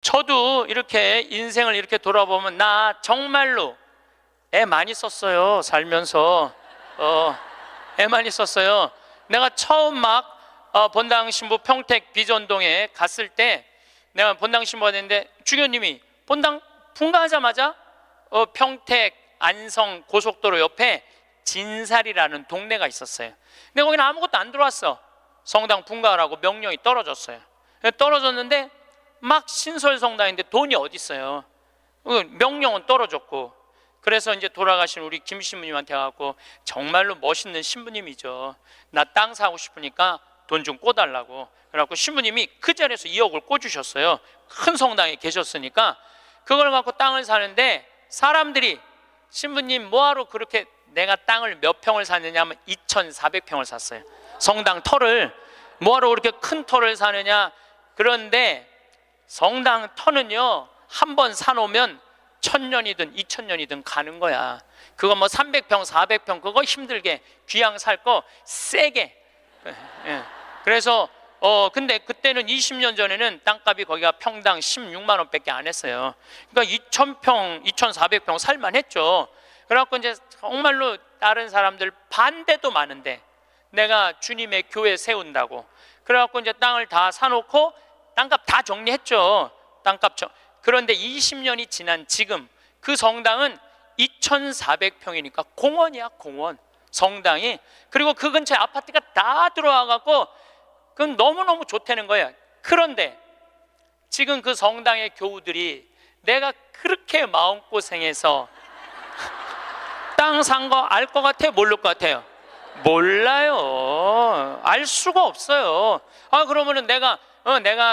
저도 이렇게 인생을 이렇게 돌아보면 나 정말로 애 많이 썼어요. 살면서 애 많이 썼어요. 내가 처음 막 본당 신부 평택 비전동에 갔을 때 내가 본당 신부가 됐는데 주교님이 본당 분가하자마자 평택 안성 고속도로 옆에 진살이라는 동네가 있었어요. 근데 거기는 아무것도 안 들어왔어. 성당 분가하라고 명령이 떨어졌어요. 떨어졌는데 막 신설성당인데 돈이 어디 있어요. 명령은 떨어졌고. 그래서 이제 돌아가신 우리 김 신부님한테 가고, 정말로 멋있는 신부님이죠. 나 땅 사고 싶으니까 돈 좀 꿔달라고. 그래갖고 신부님이 그 자리에서 2억을 꿔주셨어요. 큰 성당에 계셨으니까. 그걸 갖고 땅을 사는데 사람들이 신부님 뭐하러 그렇게, 내가 땅을 몇 평을 샀느냐 하면 2,400평을 샀어요. 성당 터를 뭐하러 그렇게 큰 터를 사느냐. 그런데 성당 터는요, 한 번 사놓으면 1,000년이든 2,000년이든 가는 거야. 그거 뭐 300평 400평 그거 힘들게 귀양 살 거 세게. 그래서 근데 그때는 20년 전에는 땅값이 거기가 평당 16만 원밖에 안 했어요. 그러니까 2,000평 2,400평 살만 했죠. 그래갖고 이제 정말로 다른 사람들 반대도 많은데 내가 주님의 교회 세운다고 그래갖고 이제 땅을 다 사놓고 땅값 다 정리했죠. 그런데 20년이 지난 지금 그 성당은 2,400평이니까 공원이야, 공원. 성당이. 그리고 그 근처에 아파트가 다 들어와갖고 그건 너무너무 좋다는 거예요. 그런데 지금 그 성당의 교우들이 내가 그렇게 마음고생해서 땅 산 거 알 것 같아요? 모를 것 같아요? 몰라요. 알 수가 없어요. 그러면은 내가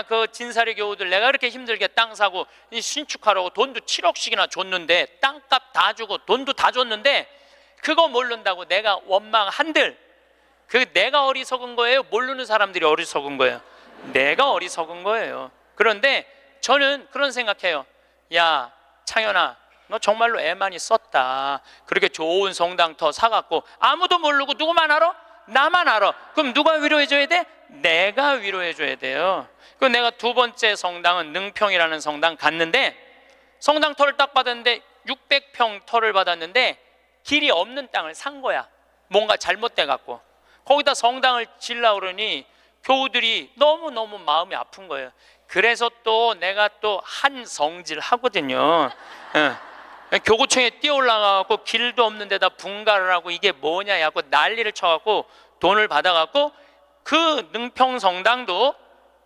그 진사리 교우들 내가 그렇게 힘들게 땅 사고 신축하라고 돈도 7억씩이나 줬는데, 땅값 다 주고 돈도 다 줬는데 그거 모른다고 내가 원망한들, 그 내가 어리석은 거예요? 모르는 사람들이 어리석은 거예요? 내가 어리석은 거예요. 그런데 저는 그런 생각해요. 야 창현아, 너 정말로 애 많이 썼다. 그렇게 좋은 성당터 사갖고 아무도 모르고 누구만 알아? 나만 알아. 그럼 누가 위로해줘야 돼? 내가 위로해줘야 돼요. 그 내가 두 번째 성당은 능평이라는 성당 갔는데, 성당 터를 딱 받았는데 600평 터를 받았는데 길이 없는 땅을 산 거야. 뭔가 잘못돼 갖고 거기다 성당을 지으려고 그러니 교우들이 너무너무 마음이 아픈 거예요. 그래서 또 내가 또 한 성질 하거든요. 교구청에 뛰어 올라가갖고 길도 없는 데다 분가를 하고 이게 뭐냐 해갖고 난리를 쳐갖고 돈을 받아갖고 그 능평성당도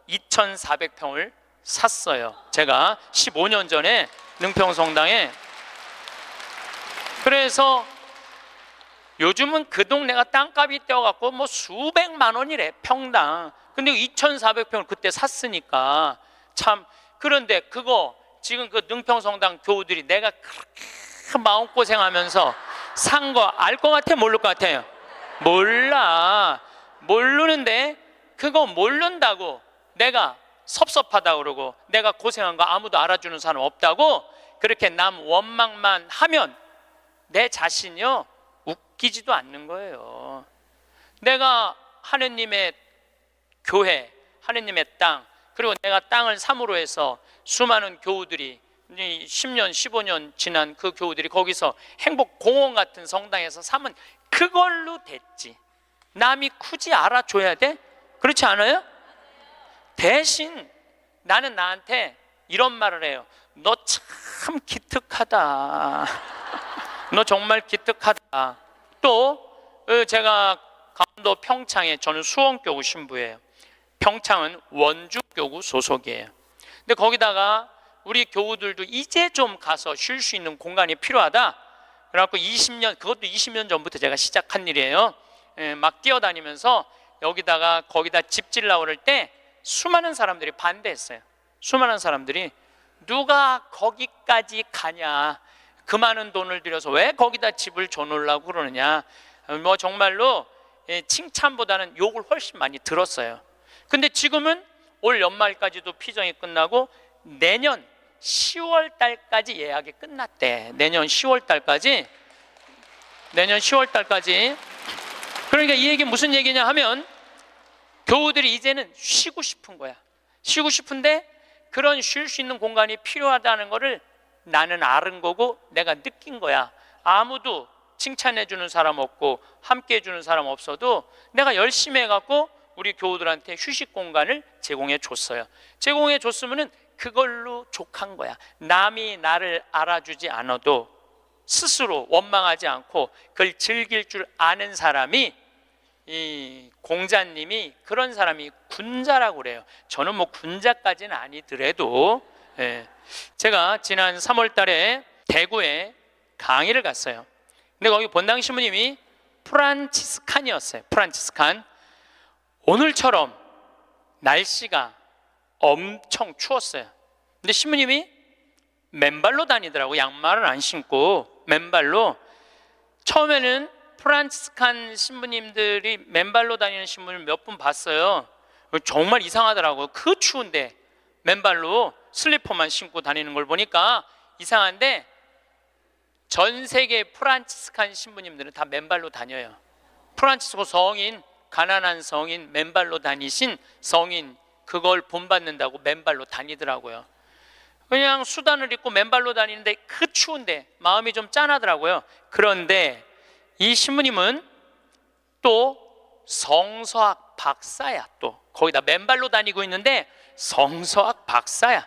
2,400평을 샀어요. 제가 15년 전에 능평성당에. 그래서 요즘은 그 동네가 땅값이 뛰어갖고 뭐 수백만 원이래 평당. 근데 2,400평을 그때 샀으니까 참. 그런데 그거 지금 그 능평성당 교우들이 내가 그렇게 마음고생하면서 산 거 알 것 같아? 모를 것 같아요? 몰라. 모르는데 그거 모른다고 내가 섭섭하다고 그러고 내가 고생한 거 아무도 알아주는 사람 없다고 그렇게 남 원망만 하면 내 자신이요 웃기지도 않는 거예요. 내가 하느님의 교회, 하느님의 땅, 그리고 내가 땅을 삼으로 해서 수많은 교우들이 10년, 15년 지난 그 교우들이 거기서 행복공원 같은 성당에서 사면 그걸로 됐지. 남이 굳이 알아줘야 돼? 그렇지 않아요? 대신 나는 나한테 이런 말을 해요. 너 참 기특하다. 너 정말 기특하다. 또 제가 강원도 평창에, 저는 수원교구 신부예요. 평창은 원주교구 소속이에요. 근데 거기다가 우리 교우들도 이제 좀 가서 쉴 수 있는 공간이 필요하다. 그래갖고 20년, 그것도 20년 전부터 제가 시작한 일이에요. 막 뛰어다니면서 거기다 집 지으려고 그럴 때 수많은 사람들이 반대했어요. 수많은 사람들이 누가 거기까지 가냐, 그 많은 돈을 들여서 왜 거기다 집을 줘놓으려고 그러느냐, 뭐 정말로 칭찬보다는 욕을 훨씬 많이 들었어요. 근데 지금은 올 연말까지도 피정이 끝나고 내년 10월 달까지 예약이 끝났대. 내년 10월 달까지. 그러니까 이 얘기 무슨 얘기냐 하면 교우들이 이제는 쉬고 싶은 거야. 쉬고 싶은데 그런 쉴 수 있는 공간이 필요하다는 거를 나는 아는 거고 내가 느낀 거야. 아무도 칭찬해 주는 사람 없고 함께 해주는 사람 없어도 내가 열심히 해갖고 우리 교우들한테 휴식 공간을 제공해 줬어요. 제공해 줬으면은 그걸로 족한 거야. 남이 나를 알아주지 않아도 스스로 원망하지 않고 그걸 즐길 줄 아는 사람이, 이 공자님이 그런 사람이 군자라고 그래요. 저는 뭐 군자까지는 아니더라도, 제가 지난 3월 달에 대구에 강의를 갔어요. 근데 거기 본당 신부님이 프란치스칸이었어요. 프란치스칸. 오늘처럼 날씨가 엄청 추웠어요. 근데 신부님이 맨발로 다니더라고. 양말을 안 신고 맨발로. 처음에는 프란치스칸 신부님들이 맨발로 다니는 신부님 몇 분 봤어요. 정말 이상하더라고요. 그 추운데 맨발로 슬리퍼만 신고 다니는 걸 보니까 이상한데, 전 세계 프란치스칸 신부님들은 다 맨발로 다녀요. 프란치스코 성인, 가난한 성인, 맨발로 다니신 성인, 그걸 본받는다고 맨발로 다니더라고요. 그냥 수단을 입고 맨발로 다니는데 그 추운데 마음이 좀 짠하더라고요. 그런데 이 신부님은 또 성서학 박사야. 또 거기다 맨발로 다니고 있는데 성서학 박사야.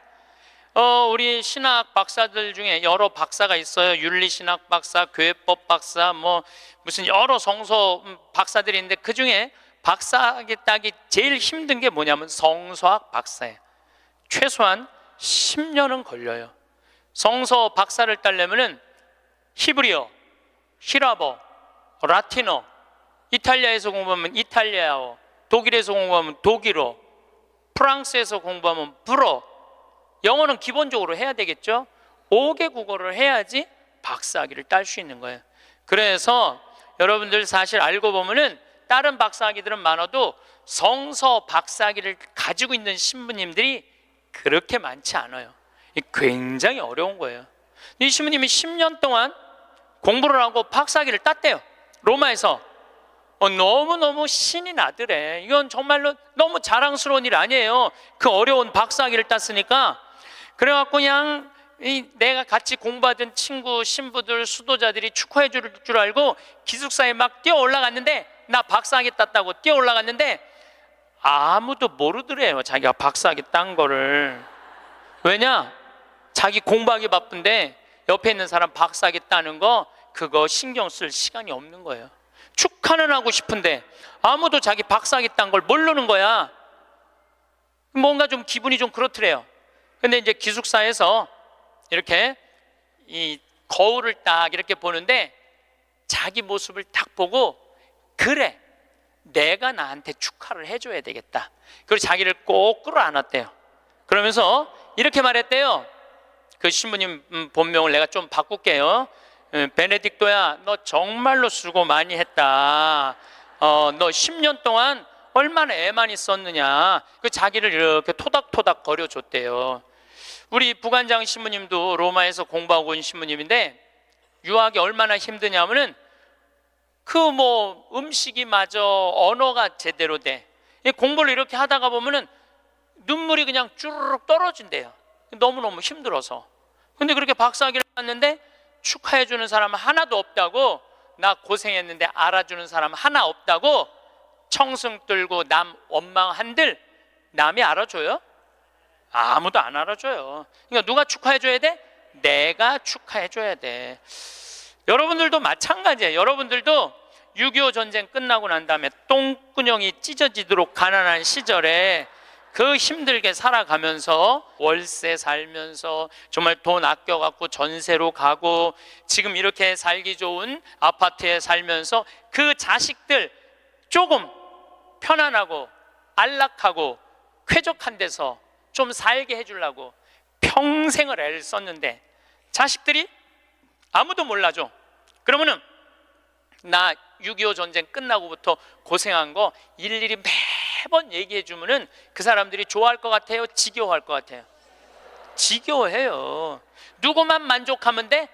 우리 신학 박사들 중에 여러 박사가 있어요. 윤리신학 박사, 교회법 박사, 뭐 무슨 여러 성서 박사들이 있는데 그 중에 박사하기 따기 제일 힘든 게 뭐냐면 성서학 박사예요. 최소한 10년은 걸려요. 성서 박사를 따려면은 히브리어, 히라버, 라틴어, 이탈리아에서 공부하면 이탈리아어, 독일에서 공부하면 독일어, 프랑스에서 공부하면 불어, 영어는 기본적으로 해야 되겠죠. 5개 국어를 해야지 박사학위를 딸 수 있는 거예요. 그래서 여러분들 사실 알고 보면은 다른 박사학위들은 많아도 성서 박사학위를 가지고 있는 신부님들이 그렇게 많지 않아요. 굉장히 어려운 거예요. 이 신부님이 10년 동안 공부를 하고 박사학위를 땄대요. 로마에서. 너무너무 신이 나더래. 이건 정말로 너무 자랑스러운 일 아니에요. 그 어려운 박사학위를 땄으니까. 그래갖고 그냥 내가 같이 공부하던 친구, 신부들, 수도자들이 축하해 줄 알고 기숙사에 막 뛰어 올라갔는데, 나 박사학위 땄다고 뛰어 올라갔는데 아무도 모르더래요. 자기가 박사학위 딴 거를. 왜냐? 자기 공부하기 바쁜데 옆에 있는 사람 박사학위 따는 거 그거 신경 쓸 시간이 없는 거예요. 축하는 하고 싶은데 아무도 자기 박사학위 딴 걸 모르는 거야. 뭔가 좀 기분이 좀 그렇더래요. 근데 이제 기숙사에서 이렇게 이 거울을 딱 이렇게 보는데 자기 모습을 딱 보고, 그래, 내가 나한테 축하를 해줘야 되겠다. 그리고 자기를 꼭 끌어안았대요. 그러면서 이렇게 말했대요. 그 신부님 본명을 내가 좀 바꿀게요. 베네딕토야, 너 정말로 수고 많이 했다. 너 10년 동안 얼마나 애 많이 썼느냐. 그 자기를 이렇게 토닥토닥 거려줬대요. 우리 부관장 신부님도 로마에서 공부하고 온 신부님인데 유학이 얼마나 힘드냐면은 그 뭐 음식이 마저 언어가 제대로 돼. 공부를 이렇게 하다가 보면은 눈물이 그냥 쭈르륵 떨어진대요. 너무너무 힘들어서. 근데 그렇게 박사학위를 땄는데 축하해 주는 사람 하나도 없다고, 나 고생했는데 알아주는 사람 하나 없다고 청승 떨고 남 원망한들 남이 알아줘요? 아무도 안 알아줘요. 그러니까 누가 축하해 줘야 돼? 내가 축하해 줘야 돼. 여러분들도 마찬가지예요. 여러분들도 6.25 전쟁 끝나고 난 다음에 똥구녕이 찢어지도록 가난한 시절에 그 힘들게 살아가면서 월세 살면서 정말 돈 아껴갖고 전세로 가고 지금 이렇게 살기 좋은 아파트에 살면서 그 자식들 조금 편안하고 안락하고 쾌적한 데서 좀 살게 해주려고 평생을 애를 썼는데 자식들이 아무도 몰라줘. 그러면은 나 6.25 전쟁 끝나고부터 고생한 거 일일이 매번 얘기해 주면은 그 사람들이 좋아할 것 같아요? 지겨워할 것 같아요? 지겨워해요. 누구만 만족하면 돼?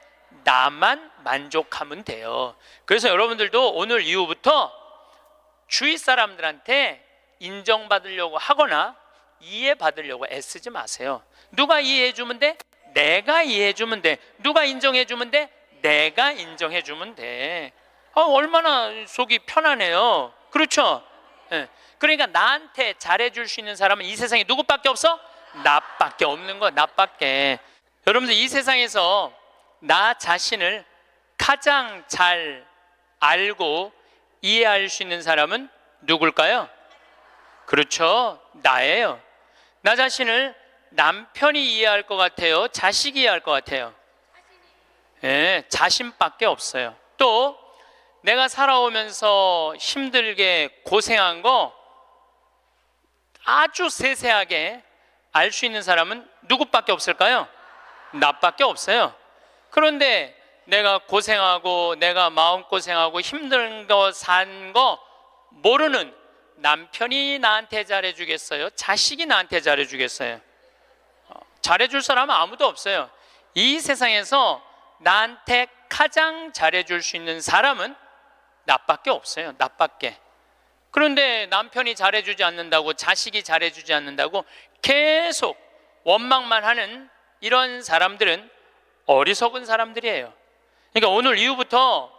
나만 만족하면 돼요. 그래서 여러분들도 오늘 이후부터 주위 사람들한테 인정받으려고 하거나 이해받으려고 애쓰지 마세요. 누가 이해해주면 돼? 내가 이해해주면 돼. 누가 인정해주면 돼? 내가 인정해주면 돼. 얼마나 속이 편하네요. 그렇죠? 네. 그러니까 나한테 잘해줄 수 있는 사람은 이 세상에 누구밖에 없어? 나밖에 없는 거야. 나밖에. 여러분들, 이 세상에서 나 자신을 가장 잘 알고 이해할 수 있는 사람은 누굴까요? 그렇죠, 나예요. 나 자신을 남편이 이해할 것 같아요? 자식이 이해할 것 같아요? 네, 자신밖에 없어요. 또 내가 살아오면서 힘들게 고생한 거 아주 세세하게 알 수 있는 사람은 누구밖에 없을까요? 나밖에 없어요. 그런데 내가 고생하고 내가 마음고생하고 힘든 거 산 거 모르는 남편이 나한테 잘해주겠어요? 자식이 나한테 잘해주겠어요? 잘해줄 사람은 아무도 없어요. 이 세상에서 나한테 가장 잘해줄 수 있는 사람은 나밖에 없어요. 나밖에. 그런데 남편이 잘해주지 않는다고, 자식이 잘해주지 않는다고 계속 원망만 하는 이런 사람들은 어리석은 사람들이에요. 그러니까 오늘 이후부터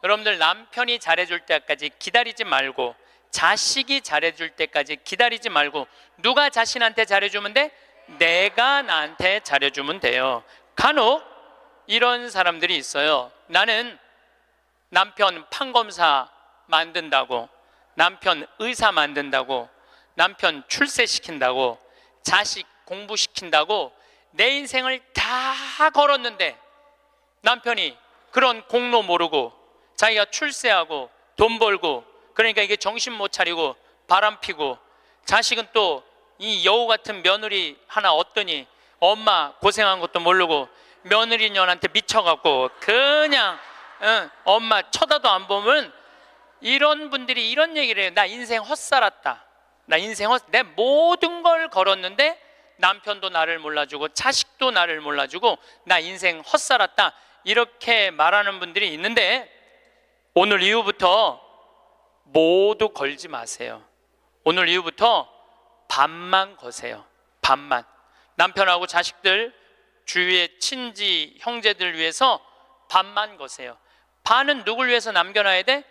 여러분들 남편이 잘해줄 때까지 기다리지 말고, 자식이 잘해줄 때까지 기다리지 말고, 누가 자신한테 잘해주면 돼? 내가 나한테 잘해주면 돼요. 간혹 이런 사람들이 있어요. 나는 남편 판검사 만든다고, 남편 의사 만든다고, 남편 출세시킨다고, 자식 공부시킨다고 내 인생을 다 걸었는데 남편이 그런 공로 모르고 자기가 출세하고 돈 벌고, 그러니까 이게 정신 못 차리고 바람 피고, 자식은 또 이 여우 같은 며느리 하나 얻더니 엄마 고생한 것도 모르고 며느리년한테 미쳐갖고 그냥 엄마 쳐다도 안 보면, 이런 분들이 이런 얘기를 해요. 나 인생 헛살았다. 나 인생 내 모든 걸 걸었는데 남편도 나를 몰라주고 자식도 나를 몰라주고 나 인생 헛살았다. 이렇게 말하는 분들이 있는데, 오늘 이후부터 모두 걸지 마세요. 오늘 이후부터 반만 거세요. 반만. 남편하고 자식들, 주위의 친지 형제들 위해서 반만 거세요. 반은 누굴 위해서 남겨놔야 돼?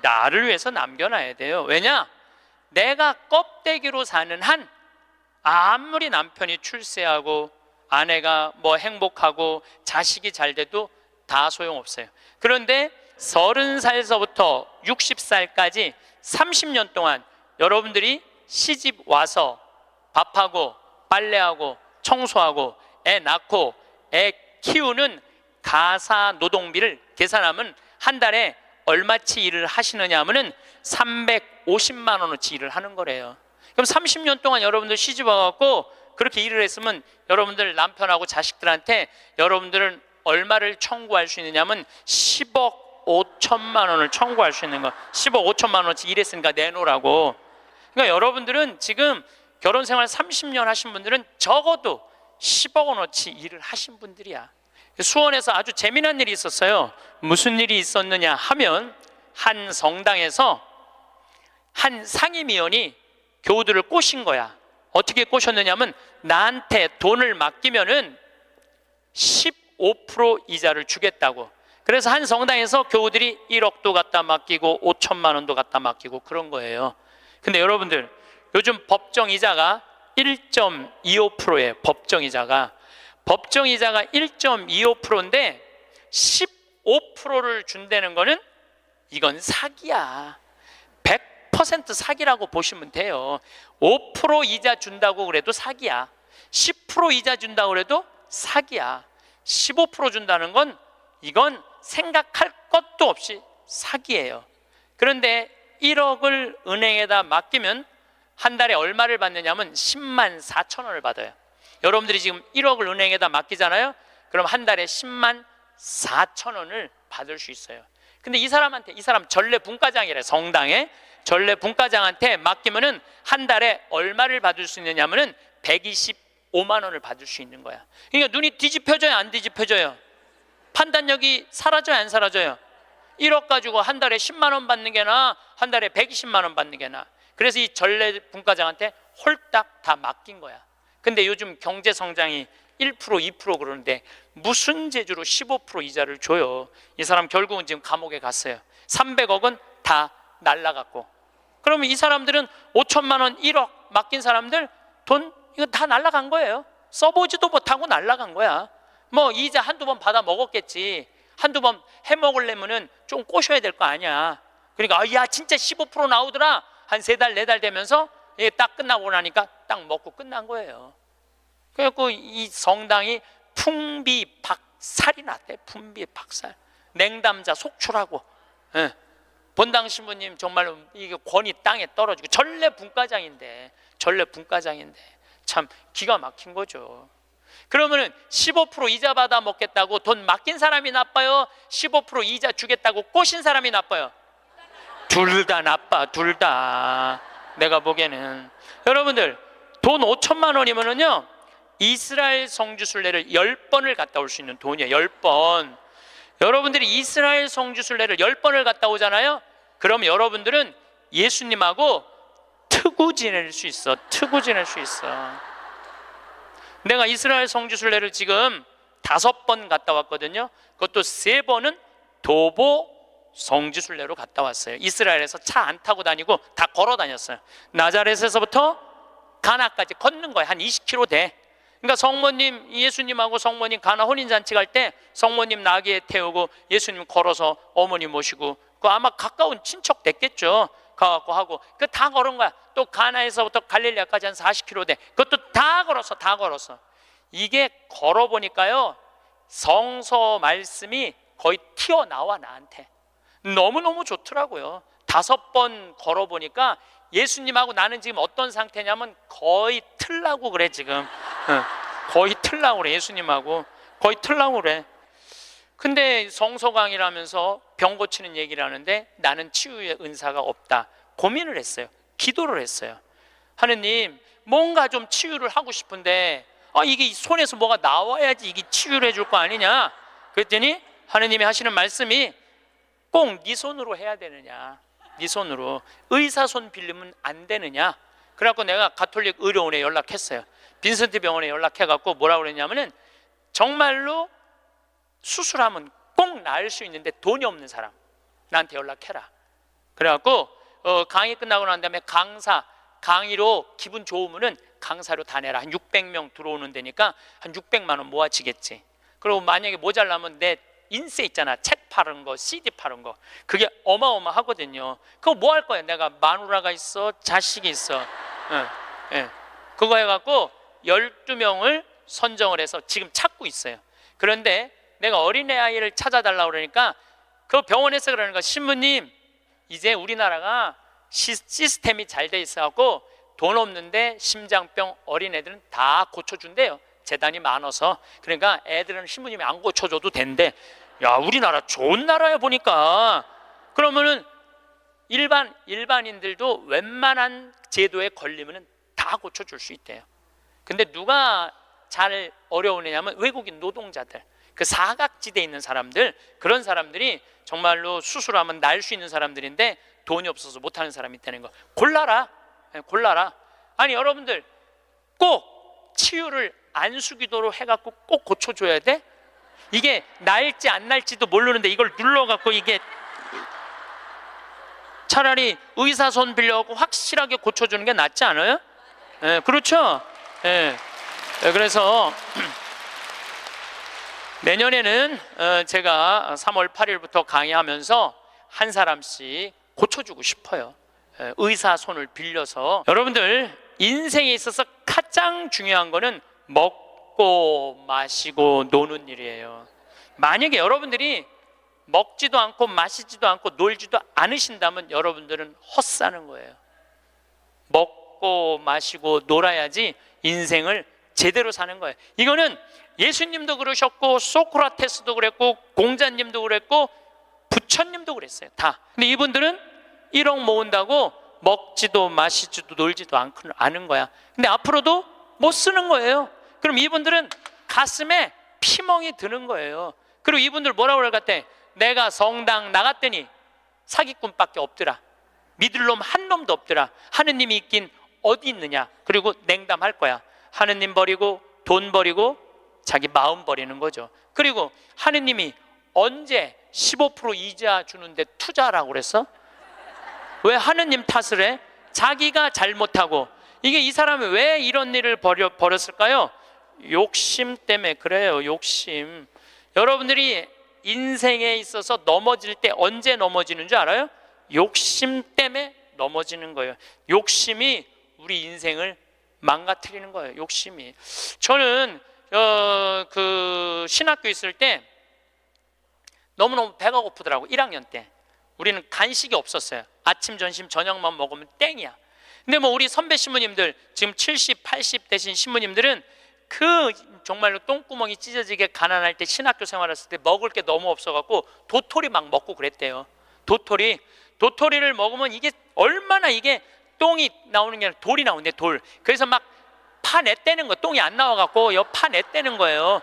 나를 위해서 남겨놔야 돼요. 왜냐? 내가 껍데기로 사는 한 아무리 남편이 출세하고 아내가 뭐 행복하고 자식이 잘 돼도 다 소용없어요. 그런데 30살서부터 60살까지 30년 동안 여러분들이 시집 와서 밥하고 빨래하고 청소하고 애 낳고 애 키우는 가사 노동비를 계산하면 한 달에 얼마치 일을 하시느냐 하면은 350만 원어치 일을 하는 거래요. 그럼 30년 동안 여러분들 시집 와갖고 그렇게 일을 했으면 여러분들 남편하고 자식들한테 여러분들은 얼마를 청구할 수 있느냐면 10억 5천만 원을 청구할 수 있는 거. 10억 5천만 원어치 일했으니까 내놓으라고. 그러니까 여러분들은 지금 결혼 생활 30년 하신 분들은 적어도 10억 원어치 일을 하신 분들이야. 수원에서 아주 재미난 일이 있었어요. 무슨 일이 있었느냐 하면, 한 성당에서 한 상임위원이 교우들을 꼬신 거야. 어떻게 꼬셨느냐면, 나한테 돈을 맡기면은 15% 이자를 주겠다고. 그래서 한 성당에서 교우들이 1억도 갖다 맡기고 5천만 원도 갖다 맡기고 그런 거예요. 근데 여러분들, 요즘 법정 이자가 1.25%예요. 법정 이자가 1.25%인데 15%를 준다는 거는 이건 사기야. 100% 사기라고 보시면 돼요. 5% 이자 준다고 그래도 사기야. 10% 이자 준다고 그래도 사기야. 15% 준다는 건 이건 생각할 것도 없이 사기예요. 그런데 1억을 은행에다 맡기면 한 달에 얼마를 받느냐면 10만 4천 원을 받아요. 여러분들이 지금 1억을 은행에다 맡기잖아요. 그럼 한 달에 10만 4천 원을 받을 수 있어요. 근데 이 사람 전례 분과장이래. 성당에 전례 분과장한테 맡기면은 한 달에 얼마를 받을 수 있느냐면은 125만 원을 받을 수 있는 거야. 그러니까 눈이 뒤집혀져요, 안 뒤집혀져요? 판단력이 사라져요, 안 사라져요? 1억 가지고 한 달에 10만 원 받는 게 나아, 한 달에 120만 원 받는 게 나아. 그래서 이 전래 분과장한테 홀딱 다 맡긴 거야. 근데 요즘 경제 성장이 1%, 2% 그러는데 무슨 재주로 15% 이자를 줘요. 이 사람 결국은 지금 감옥에 갔어요. 300억은 다 날라갔고. 그러면 이 사람들은 5천만 원, 1억 맡긴 사람들 돈 이거 다 날라간 거예요. 써보지도 못하고 날라간 거야. 뭐 이자 한두 번 받아 먹었겠지. 한두 번 해먹으려면은 좀 꼬셔야 될 거 아니야. 그러니까 야 진짜 15% 나오더라. 한 3달, 4달 되면서 이게 딱 끝나고 나니까 딱 먹고 끝난 거예요. 그래갖고 이 성당이 풍비박살이 났대. 풍비박살. 냉담자 속출하고. 예. 본당 신부님 정말로 이게 권위 땅에 떨어지고 전래 분과장인데 참 기가 막힌 거죠. 그러면은 15% 이자 받아 먹겠다고 돈 맡긴 사람이 나빠요? 15% 이자 주겠다고 꼬신 사람이 나빠요? 둘 다 나빠. 둘 다. 내가 보기에는 여러분들 돈 5천만 원이면은요 이스라엘 성지순례를 10번을 갔다 올 수 있는 돈이에요. 10번. 여러분들이 이스라엘 성지순례를 10번을 갔다 오잖아요. 그럼 여러분들은 예수님하고 트고 지낼 수 있어. 트고 지낼 수 있어. 내가 이스라엘 성지순례를 지금 5번 갔다 왔거든요. 그것도 3번은 도보 성지순례로 갔다 왔어요. 이스라엘에서 차 안 타고 다니고 다 걸어 다녔어요. 나자렛에서부터 가나까지 걷는 거예요. 한 20km 돼. 그러니까 성모님, 예수님하고 성모님 가나 혼인잔치 갈 때 성모님 나귀에 태우고 예수님 걸어서 어머니 모시고 그 아마 가까운 친척 됐겠죠. 가갖고 하고 그 다 걸은 거야. 또 가나에서부터 갈릴리아까지 한 40km 돼. 그것도 다 걸었어. 이게 걸어보니까요 성서 말씀이 거의 튀어나와 나한테. 너무너무 좋더라고요. 5번 걸어보니까 예수님하고 나는 지금 어떤 상태냐면 거의 틀라고 그래 지금. 거의 틀라고 그래. 예수님하고 거의 틀라고 그래. 근데 성서강이라면서 병 고치는 얘기를 하는데 나는 치유의 은사가 없다. 고민을 했어요. 기도를 했어요. 하느님 뭔가 좀 치유를 하고 싶은데 이게 손에서 뭐가 나와야지 이게 치유를 해줄 거 아니냐. 그랬더니 하느님이 하시는 말씀이 꼭 네 손으로 해야 되느냐. 네 손으로. 의사 손 빌리면 안 되느냐. 그래갖고 내가 가톨릭 의료원에 연락했어요. 빈센트 병원에 연락해갖고 뭐라고 그랬냐면은 정말로 수술하면 꼭 나을 수 있는데 돈이 없는 사람 나한테 연락해라. 그래갖고 강의 끝나고 난 다음에 강의로 기분 좋으면은 강사료 다 내라. 한 600명 들어오는 데니까 한 600만 원 모아지겠지. 그리고 만약에 모자라면 내 인쇄 있잖아. 책 파는 거, CD 파는 거. 그게 어마어마하거든요. 그거 뭐 할 거야? 내가 마누라가 있어, 자식이 있어. 그거 해갖고 12명을 선정을 해서 지금 찾고 있어요. 그런데 내가 어린애 아이를 찾아달라고 그러니까 그 병원에서 그러는 거야. 신부님 이제 우리나라가 시스템이 잘 돼 있어갖고 돈 없는데 심장병 어린애들은 다 고쳐준대요. 재단이 많아서. 그러니까 애들은 신부님이 안 고쳐줘도 된대. 야 우리나라 좋은 나라야 보니까. 그러면은 일반인들도 웬만한 제도에 걸리면은 다 고쳐줄 수 있대요. 근데 누가 잘 어려우냐면 외국인 노동자들, 그 사각지대에 있는 사람들, 그런 사람들이 정말로 수술하면 날 수 있는 사람들인데 돈이 없어서 못하는 사람이 있다는 거. 골라라. 아니 여러분들 꼭 치유를 안수기도로 해갖고 꼭 고쳐줘야 돼? 이게 날지 안 날지도 모르는데 이걸 눌러갖고 이게 차라리 의사 손 빌려갖고 확실하게 고쳐주는 게 낫지 않아요? 그렇죠? 그래서 내년에는 제가 3월 8일부터 강의하면서 한 사람씩 고쳐주고 싶어요. 의사 손을 빌려서. 여러분들 인생에 있어서 가장 중요한 거는 먹고 마시고 노는 일이에요. 만약에 여러분들이 먹지도 않고 마시지도 않고 놀지도 않으신다면 여러분들은 헛사는 거예요. 먹고 마시고 놀아야지 인생을 제대로 사는 거예요. 이거는 예수님도 그러셨고 소크라테스도 그랬고 공자님도 그랬고 부처님도 그랬어요. 다. 근데 이분들은 1억 모은다고 먹지도 마시지도 놀지도 않은 거야. 근데 앞으로도 못 쓰는 거예요. 그럼 이분들은 가슴에 피멍이 드는 거예요. 그리고 이분들 뭐라고 그럴 것 같아? 내가 성당 나갔더니 사기꾼밖에 없더라. 믿을 놈 한 놈도 없더라. 하느님이 있긴 어디 있느냐. 그리고 냉담할 거야. 하느님 버리고 돈 버리고 자기 마음 버리는 거죠. 그리고 하느님이 언제 15% 이자 주는데 투자라고 그랬어? 왜 하느님 탓을 해? 자기가 잘못하고. 이게 이 사람이 왜 이런 일을 벌였을까요? 욕심 때문에 그래요. 욕심. 여러분들이 인생에 있어서 넘어질 때 언제 넘어지는 줄 알아요? 욕심 때문에 넘어지는 거예요. 욕심이 우리 인생을 망가뜨리는 거예요. 욕심이. 저는 그 신학교 있을 때 너무너무 배가 고프더라고. 1학년 때 우리는 간식이 없었어요. 아침, 점심, 저녁만 먹으면 땡이야. 근데 뭐 우리 선배 신부님들, 지금 70, 80 되신 신부님들은 그 정말로 똥구멍이 찢어지게 가난할 때, 신학교 생활했을 때 먹을 게 너무 없어갖고 도토리 막 먹고 그랬대요. 도토리를 먹으면 이게 얼마나, 이게 똥이 나오는 게 아니라 돌이 나오는데, 돌. 그래서 막 파냈다는 거, 똥이 안 나와갖고 파냈다는 거예요.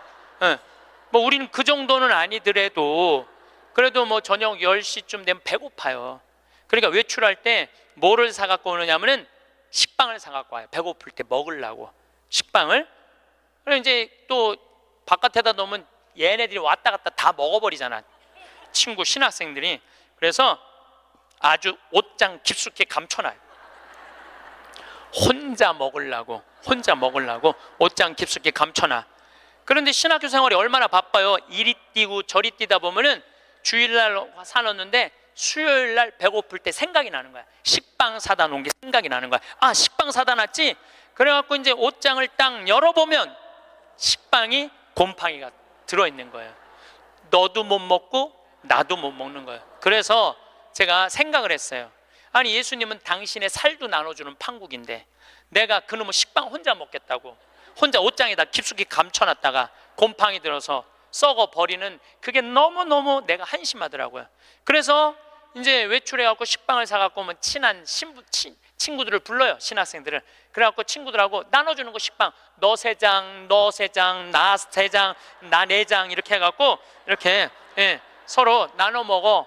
뭐 우리는 그 정도는 아니더라도 그래도 뭐 저녁 10시쯤 되면 배고파요. 그러니까 외출할 때 뭐를 사갖고 오느냐면은 식빵을 사갖고 와요. 배고플 때 먹으려고 식빵을. 그리고 이제 또 바깥에다 놓으면 얘네들이 왔다 갔다 다 먹어버리잖아, 친구 신학생들이. 그래서 아주 옷장 깊숙이 감춰놔요. 혼자 먹으려고 옷장 깊숙이 감춰놔. 그런데 신학교 생활이 얼마나 바빠요. 이리 뛰고 저리 뛰다 보면은 주일날 사놓는데 수요일날 배고플 때 생각이 나는 거야. 식빵 사다 놓은 게 생각이 나는 거야. 아, 식빵 사다 놨지? 그래갖고 이제 옷장을 딱 열어보면 식빵이, 곰팡이가 들어있는 거예요. 너도 못 먹고 나도 못 먹는 거예요. 그래서 제가 생각을 했어요. 아니, 예수님은 당신의 살도 나눠주는 판국인데 내가 그놈의 식빵 혼자 먹겠다고 혼자 옷장에다 깊숙이 감춰놨다가 곰팡이 들어서 썩어 버리는, 그게 너무너무 내가 한심하더라고요. 그래서 이제 외출해갖고 식빵을 사갖고 오면 친한 친구들을 불러요, 신학생들을. 그래갖고 친구들하고 나눠주는 거, 식빵. 너 3장, 너 3장, 나 3장, 나 4장 이렇게 해갖고 이렇게 서로 나눠 먹어.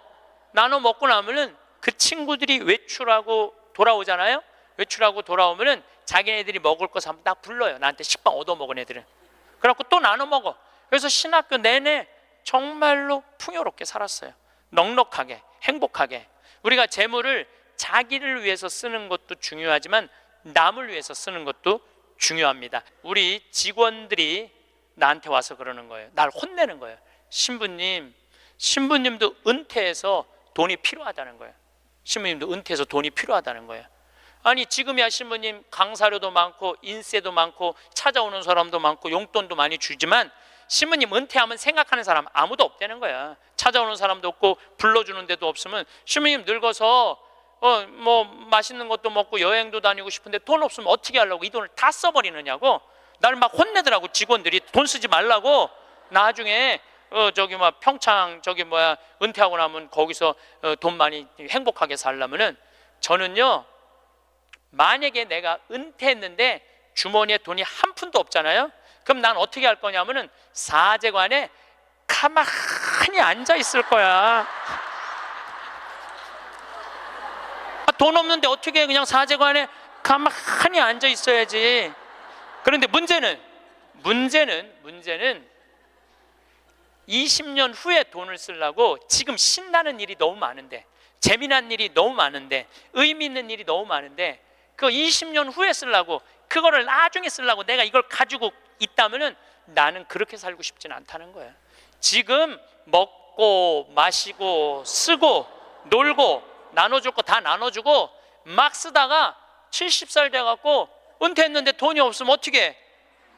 나눠 먹고 나면은 그 친구들이 외출하고 돌아오잖아요. 외출하고 돌아오면은 자기네들이 먹을 거 사면 딱 불러요. 나한테 식빵 얻어먹은 애들은. 그래갖고 또 나눠 먹어. 그래서 신학교 내내 정말로 풍요롭게 살았어요. 넉넉하게, 행복하게. 우리가 재물을 자기를 위해서 쓰는 것도 중요하지만 남을 위해서 쓰는 것도 중요합니다. 우리 직원들이 나한테 와서 그러는 거예요. 날 혼내는 거예요. 신부님도 은퇴해서 돈이 필요하다는 거예요. 신부님도 은퇴해서 돈이 필요하다는 거예요. 아니, 지금이야 신부님 강사료도 많고 인세도 많고 찾아오는 사람도 많고 용돈도 많이 주지만 신부님 은퇴하면 생각하는 사람 아무도 없다는 거야. 찾아오는 사람도 없고 불러주는 데도 없으면 신부님 늙어서 뭐 맛있는 것도 먹고 여행도 다니고 싶은데 돈 없으면 어떻게 하려고 이 돈을 다 써버리느냐고 나를 막 혼내더라고. 직원들이 돈 쓰지 말라고. 나중에 평창 은퇴하고 나면 거기서 돈 많이 행복하게 살려면은, 저는요, 만약에 내가 은퇴했는데 주머니에 돈이 한 푼도 없잖아요. 그럼 난 어떻게 할 거냐면은 사제관에 가만히 앉아 있을 거야. 돈 없는데 어떻게 그냥 사제관에 가만히 앉아 있어야지. 그런데 문제는 20년 후에 돈을 쓰려고 지금 신나는 일이 너무 많은데, 재미난 일이 너무 많은데, 의미 있는 일이 너무 많은데, 그 20년 후에 쓰려고, 그거를 나중에 쓰려고 내가 이걸 가지고 있다면은 나는 그렇게 살고 싶지는 않다는 거예요. 지금 먹고 마시고 쓰고 놀고 나눠줄 거 다 나눠주고 막 쓰다가 70살 돼갖고 은퇴했는데 돈이 없으면 어떻게 해?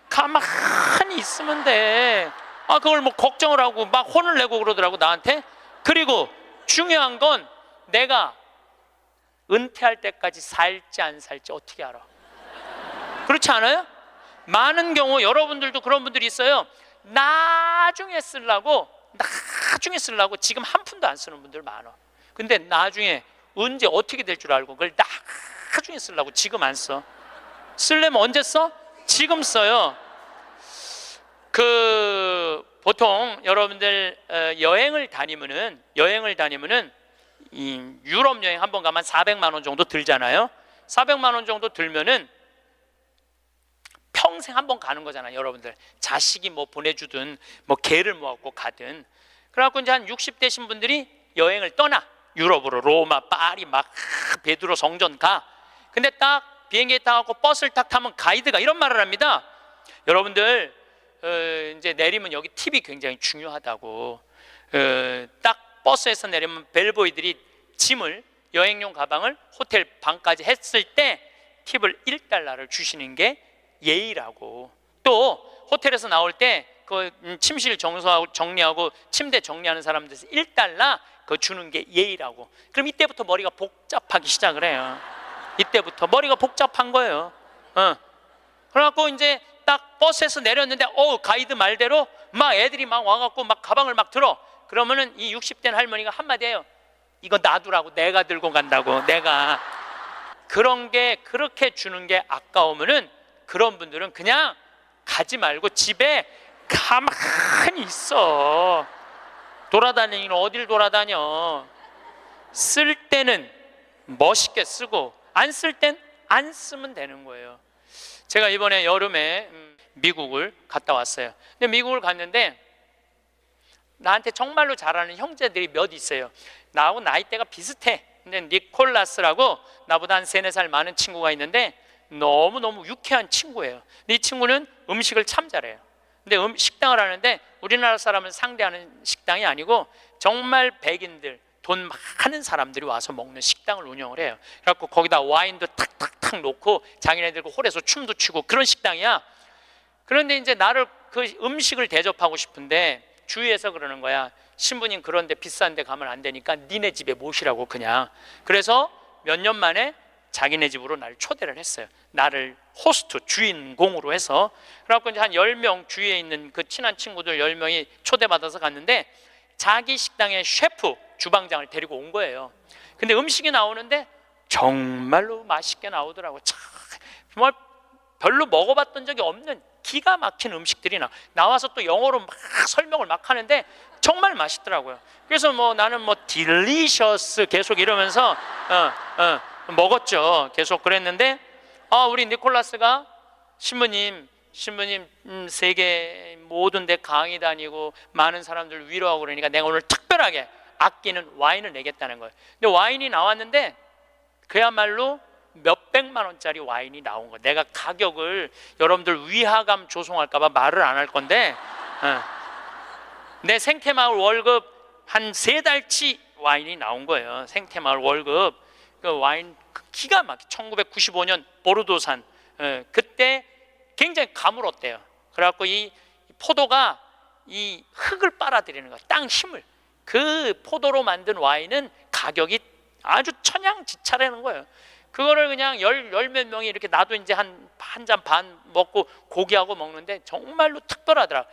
가만히 있으면 돼. 그걸 뭐 걱정을 하고 막 혼을 내고 그러더라고 나한테. 그리고 중요한 건 내가 은퇴할 때까지 살지 안 살지 어떻게 알아? 그렇지 않아요? 많은 경우 여러분들도 그런 분들이 있어요. 나중에 쓰려고 지금 한 푼도 안 쓰는 분들 많아. 근데 나중에 언제 어떻게 될 줄 알고 그걸 나중에 쓰려고 지금 안 써. 쓰려면 언제 써? 지금 써요. 보통 여러분들 여행을 다니면은 이 유럽 여행 한 번 가면 400만 원 정도 들잖아요. 400만 원 정도 들면은 평생 한 번 가는 거잖아요. 여러분들 자식이 뭐 보내주든 뭐 개를 모아갖고 가든. 그래갖고 이제 한 60 되신 분들이 여행을 떠나. 유럽으로 로마, 파리 막 베드로 성전 가. 근데 딱 비행기에 타갖고 버스를 딱 타면 가이드가 이런 말을 합니다. 여러분들 이제 내리면 여기 팁이 굉장히 중요하다고. 딱 버스에서 내리면 벨보이들이 짐을, 여행용 가방을 호텔 방까지 했을 때 팁을 1달러를 주시는 게 예의라고. 또 호텔에서 나올 때 그 침실 청소하고 정리하고 침대 정리하는 사람들에서 1달러 그거 주는 게 예의라고. 그럼 이때부터 머리가 복잡하기 시작을 해요. 이때부터 머리가 복잡한 거예요. 그래갖고 이제 딱 버스에서 내렸는데 가이드 말대로 막 애들이 막 와갖고 막 가방을 막 들어. 그러면은 이 60대 할머니가 한마디 해요. 이거 놔두라고. 내가 들고 간다고. 내가. 그런 게 그렇게 주는 게 아까우면은 그런 분들은 그냥 가지 말고 집에 가만히 있어. 돌아다니는 어딜 돌아다녀. 쓸 때는 멋있게 쓰고 안 쓸 땐 안 쓰면 되는 거예요. 제가 이번에 여름에 미국을 갔다 왔어요. 근데 미국을 갔는데 나한테 정말로 잘하는 형제들이 몇 있어요. 나하고 나이대가 비슷해. 근데 니콜라스라고 나보다 한 3-4살 많은 친구가 있는데 너무너무 유쾌한 친구예요. 근데 이 친구는 음식을 참 잘해요. 근데 식당을 하는데 우리나라 사람을 상대하는 식당이 아니고 정말 백인들, 돈 많은 사람들이 와서 먹는 식당을 운영을 해요. 그래갖고 거기다 와인도 탁탁탁 놓고 자기네들 홀에서 춤도 추고 그런 식당이야. 그런데 이제 나를 그 음식을 대접하고 싶은데 주위에서 그러는 거야. 신부님 그런데 비싼 데 가면 안 되니까 니네 집에 모시라고 그냥. 그래서 몇 년 만에 자기네 집으로 나를 초대를 했어요. 나를 호스트, 주인공으로 해서. 그래갖고 이제 한 10명 주위에 있는 그 친한 친구들 10명이 초대받아서 갔는데 자기 식당의 셰프, 주방장을 데리고 온 거예요. 근데 음식이 나오는데 정말로 맛있게 나오더라고요. 정말 별로 먹어봤던 적이 없는 기가 막힌 음식들이 나와서 또 영어로 막 설명을 막 하는데 정말 맛있더라고요. 그래서 뭐 나는 뭐 딜리셔스 계속 이러면서 먹었죠. 계속 그랬는데 우리 니콜라스가 신부님 세계 모든 데 강의 다니고 많은 사람들 위로하고 그러니까 내가 오늘 특별하게 아끼는 와인을 내겠다는 거예요. 근데 와인이 나왔는데 그야말로 몇백만 원짜리 와인이 나온 거예요. 내가 가격을 여러분들 위화감 조성할까 봐 말을 안 할 건데 내 생태마을 월급 한 3달치 와인이 나온 거예요. 생태마을 월급. 그 와인 기가 막히게 1995년 보르도산 그때 굉장히 가물었대요. 그래갖고 이 포도가 이 흙을 빨아들이는 거야. 땅 힘을. 그 포도로 만든 와인은 가격이 아주 천양지차라는 거예요. 그거를 그냥 열 몇 명이 이렇게 나도 이제 한 잔 반 먹고 고기하고 먹는데 정말로 특별하더라.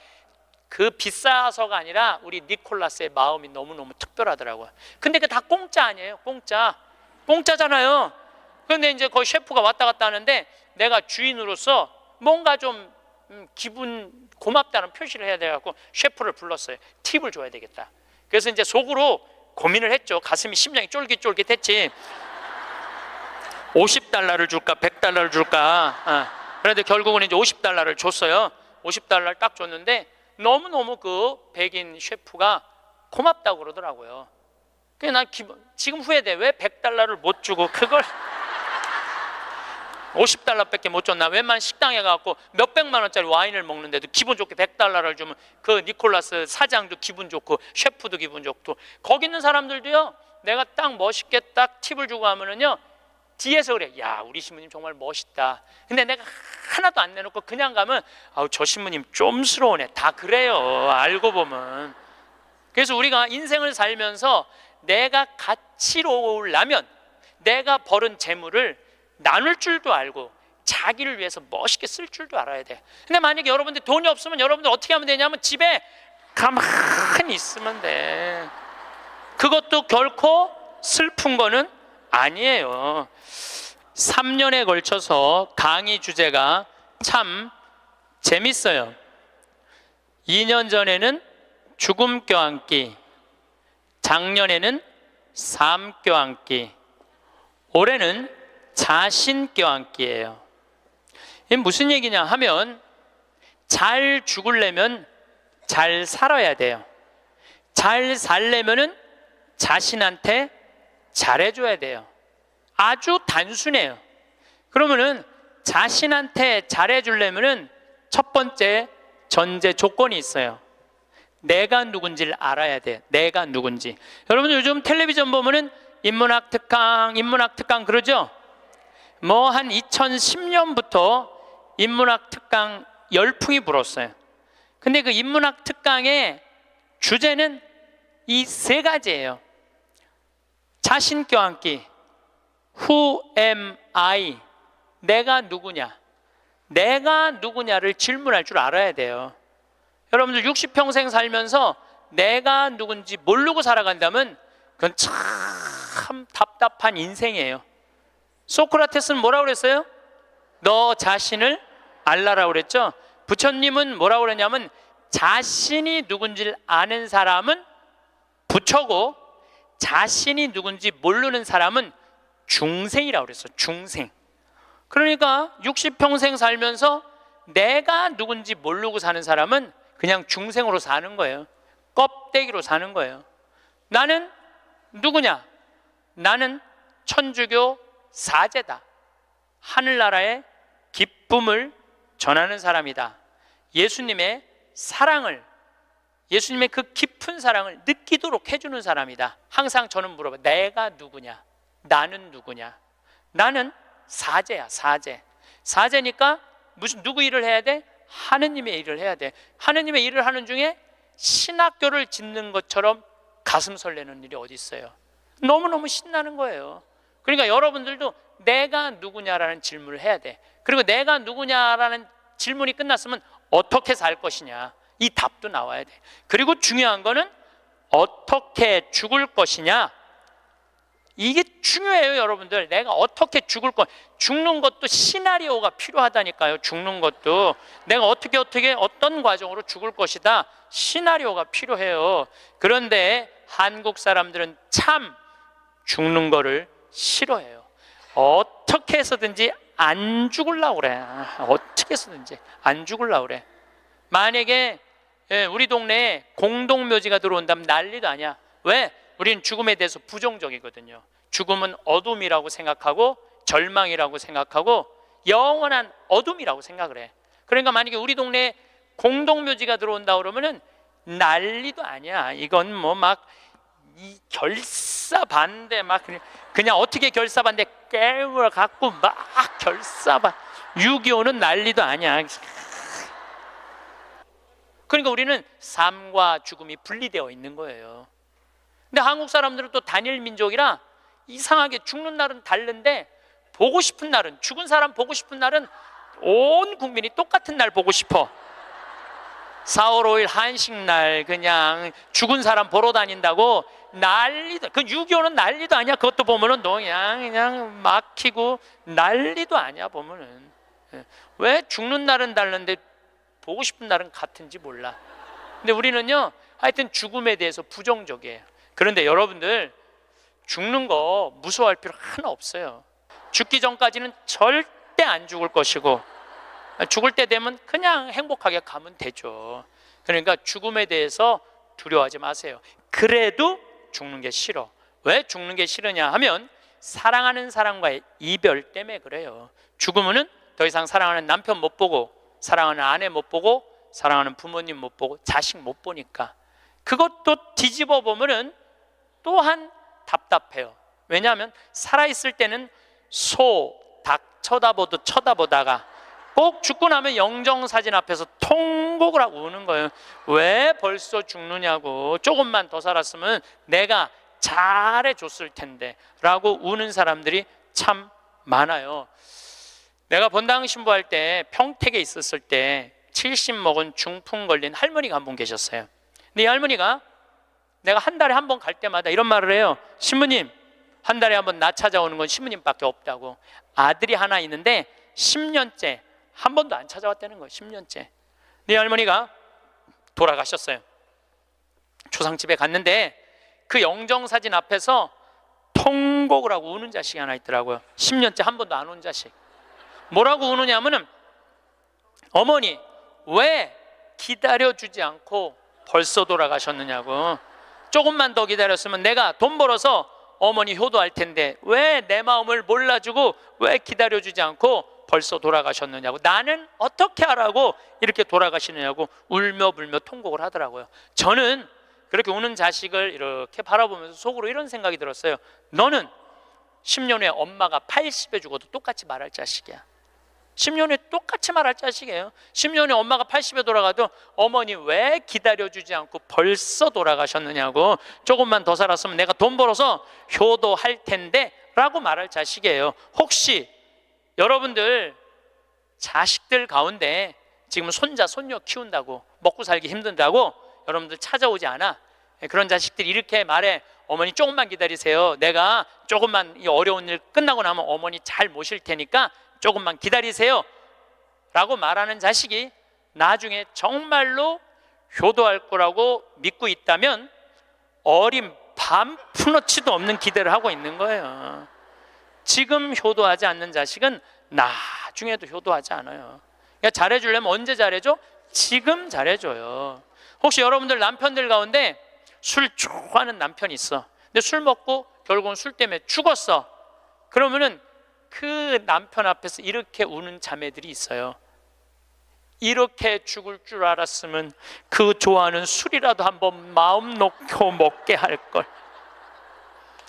그 비싸서가 아니라 우리 니콜라스의 마음이 너무너무 특별하더라고요. 근데 그 다 공짜 아니에요. 공짜잖아요. 그런데 이제 거기 셰프가 왔다 갔다 하는데 내가 주인으로서 뭔가 좀 기분 고맙다는 표시를 해야 돼갖고 셰프를 불렀어요. 팁을 줘야 되겠다. 그래서 이제 속으로 고민을 했죠. 가슴이 심장이 쫄깃쫄깃했지. 50달러를 줄까 100달러를 줄까. 그런데 결국은 이제 50달러를 줬어요. 50달러를 딱 줬는데 너무너무 그 백인 셰프가 고맙다고 그러더라고요. 그래서 난 지금 후회돼. 왜 100달러를 못 주고 그걸 50달러밖에 못 줬나. 웬만한 식당에 가서 몇백만 원짜리 와인을 먹는데도 기분 좋게 100달러를 주면 그 니콜라스 사장도 기분 좋고 셰프도 기분 좋고 거기 있는 사람들도요. 내가 딱 멋있게 딱 팁을 주고 하면은요 뒤에서 그래. 야, 우리 신부님 정말 멋있다. 근데 내가 하나도 안 내놓고 그냥 가면 저 신부님 쫌스러우네. 다 그래요. 알고 보면. 그래서 우리가 인생을 살면서 내가 가치로우려면 내가 벌은 재물을 나눌 줄도 알고 자기를 위해서 멋있게 쓸 줄도 알아야 돼. 근데 만약에 여러분들 돈이 없으면 여러분들 어떻게 하면 되냐면 집에 가만히 있으면 돼. 그것도 결코 슬픈 거는 아니에요. 3년에 걸쳐서 강의 주제가 참 재밌어요. 2년 전에는 죽음 껴안기, 작년에는 삶 껴안기, 올해는 자신 껴안기예요. 이게 무슨 얘기냐 하면 잘 죽으려면 잘 살아야 돼요. 잘 살려면은 자신한테 잘해줘야 돼요. 아주 단순해요. 그러면은 자신한테 잘해주려면은 첫 번째 전제 조건이 있어요. 내가 누군지를 알아야 돼. 내가 누군지. 여러분 요즘 텔레비전 보면은 인문학 특강 그러죠? 뭐 한 2010년부터 인문학 특강 열풍이 불었어요. 근데 그 인문학 특강의 주제는 이 세 가지예요. 자신 껴안기, Who am I? 내가 누구냐? 내가 누구냐를 질문할 줄 알아야 돼요. 여러분들 60평생 살면서 내가 누군지 모르고 살아간다면 그건 참 답답한 인생이에요. 소크라테스는 뭐라고 그랬어요? 너 자신을 알라라고 그랬죠? 부처님은 뭐라고 그랬냐면 자신이 누군지를 아는 사람은 부처고 자신이 누군지 모르는 사람은 중생이라고 그랬어요. 중생. 그러니까 60평생 살면서 내가 누군지 모르고 사는 사람은 그냥 중생으로 사는 거예요. 껍데기로 사는 거예요. 나는 누구냐? 나는 천주교 사제다. 하늘나라의 기쁨을 전하는 사람이다. 예수님의 사랑을, 예수님의 그 깊은 사랑을 느끼도록 해주는 사람이다. 항상 저는 물어봐요. 내가 누구냐? 나는 누구냐? 나는 사제야, 사제. 사제니까 누구 일을 해야 돼? 하느님의 일을 해야 돼. 하느님의 일을 하는 중에 신학교를 짓는 것처럼 가슴 설레는 일이 어디 있어요? 너무너무 신나는 거예요. 그러니까 여러분들도 내가 누구냐라는 질문을 해야 돼. 그리고 내가 누구냐라는 질문이 끝났으면 어떻게 살 것이냐, 이 답도 나와야 돼. 그리고 중요한 거는 어떻게 죽을 것이냐, 이게 중요해요. 여러분들, 내가 어떻게 죽을 것, 죽는 것도 시나리오가 필요하다니까요. 죽는 것도 내가 어떻게 어떤 과정으로 죽을 것이다, 시나리오가 필요해요. 그런데 한국 사람들은 참 죽는 거를 싫어해요. 어떻게 해서든지 안 죽으려고 그래. 어떻게 해서든지 안 죽으려고 그래. 만약에 우리 동네에 공동묘지가 들어온다면 난리도 아니야. 왜? 우리는 죽음에 대해서 부정적이거든요. 죽음은 어둠이라고 생각하고 절망이라고 생각하고 영원한 어둠이라고 생각을 해. 그러니까 만약에 우리 동네에 공동묘지가 들어온다 그러면은 난리도 아니야. 이건 뭐 막 이 결사반대 막 그냥 어떻게 결사반대 깨물 갖고 막 결사반 6.25는 난리도 아니야. 그러니까 우리는 삶과 죽음이 분리되어 있는 거예요. 근데 한국 사람들은 또 단일 민족이라 이상하게 죽는 날은 다른데 보고 싶은 날은, 죽은 사람 보고 싶은 날은 온 국민이 똑같은 날 보고 싶어. 4월 5일 한식날 그냥 죽은 사람 보러 다닌다고 난리도, 그 6.25는 난리도 아니야. 그것도 보면은 그냥 막히고 난리도 아니야. 보면은 왜 죽는 날은 다른데 보고 싶은 날은 같은지 몰라. 근데 우리는요, 하여튼 죽음에 대해서 부정적이에요. 그런데 여러분들, 죽는 거 무서워할 필요 하나 없어요. 죽기 전까지는 절대 안 죽을 것이고 죽을 때 되면 그냥 행복하게 가면 되죠. 그러니까 죽음에 대해서 두려워하지 마세요. 그래도 죽는 게 싫어. 왜 죽는 게 싫으냐 하면 사랑하는 사람과의 이별 때문에 그래요. 죽으면은 더 이상 사랑하는 남편 못 보고, 사랑하는 아내 못 보고, 사랑하는 부모님 못 보고, 자식 못 보니까. 그것도 뒤집어 보면은 또한 답답해요. 왜냐하면 살아있을 때는 소, 닭 쳐다보다가 꼭 죽고 나면 영정사진 앞에서 통곡을 하고 우는 거예요. 왜 벌써 죽느냐고, 조금만 더 살았으면 내가 잘해줬을 텐데 라고 우는 사람들이 참 많아요. 내가 본당 신부할 때 평택에 있었을 때 70 먹은 중풍 걸린 할머니가 한 분 계셨어요. 근데 이 할머니가 내가 한 달에 한 번 갈 때마다 이런 말을 해요. 신부님, 한 달에 한 번 나 찾아오는 건 신부님밖에 없다고. 아들이 하나 있는데 10년째 한 번도 안 찾아왔다는 거예요. 10년째. 네 할머니가 돌아가셨어요. 초상집에 갔는데 그 영정사진 앞에서 통곡을 하고 우는 자식이 하나 있더라고요. 10년째 한 번도 안 온 자식. 뭐라고 우느냐면은, 어머니 왜 기다려주지 않고 벌써 돌아가셨느냐고. 조금만 더 기다렸으면 내가 돈 벌어서 어머니 효도할 텐데 왜 내 마음을 몰라주고 왜 기다려주지 않고 벌써 돌아가셨느냐고. 나는 어떻게 하라고 이렇게 돌아가시느냐고 울며 불며 통곡을 하더라고요. 저는 그렇게 우는 자식을 이렇게 바라보면서 속으로 이런 생각이 들었어요. 너는 10년 후에 엄마가 80에 죽어도 똑같이 말할 자식이야. 10년 후에 똑같이 말할 자식이에요. 10년 후에 엄마가 80에 돌아가도 어머니 왜 기다려주지 않고 벌써 돌아가셨느냐고, 조금만 더 살았으면 내가 돈 벌어서 효도할 텐데 라고 말할 자식이에요. 혹시 여러분들 자식들 가운데 지금 손자 손녀 키운다고 먹고 살기 힘든다고 여러분들 찾아오지 않아? 그런 자식들이 이렇게 말해. 어머니 조금만 기다리세요. 내가 조금만 이 어려운 일 끝나고 나면 어머니 잘 모실 테니까 조금만 기다리세요 라고 말하는 자식이 나중에 정말로 효도할 거라고 믿고 있다면 어린 반푼어치도 없는 기대를 하고 있는 거예요. 지금 효도하지 않는 자식은 나중에도 효도하지 않아요. 그러니까 잘해주려면 언제 잘해줘? 지금 잘해줘요. 혹시 여러분들 남편들 가운데 술 좋아하는 남편이 있어. 근데 술 먹고 결국은 술 때문에 죽었어. 그러면은 그 남편 앞에서 이렇게 우는 자매들이 있어요. 이렇게 죽을 줄 알았으면 그 좋아하는 술이라도 한번 마음 놓고 먹게 할 걸.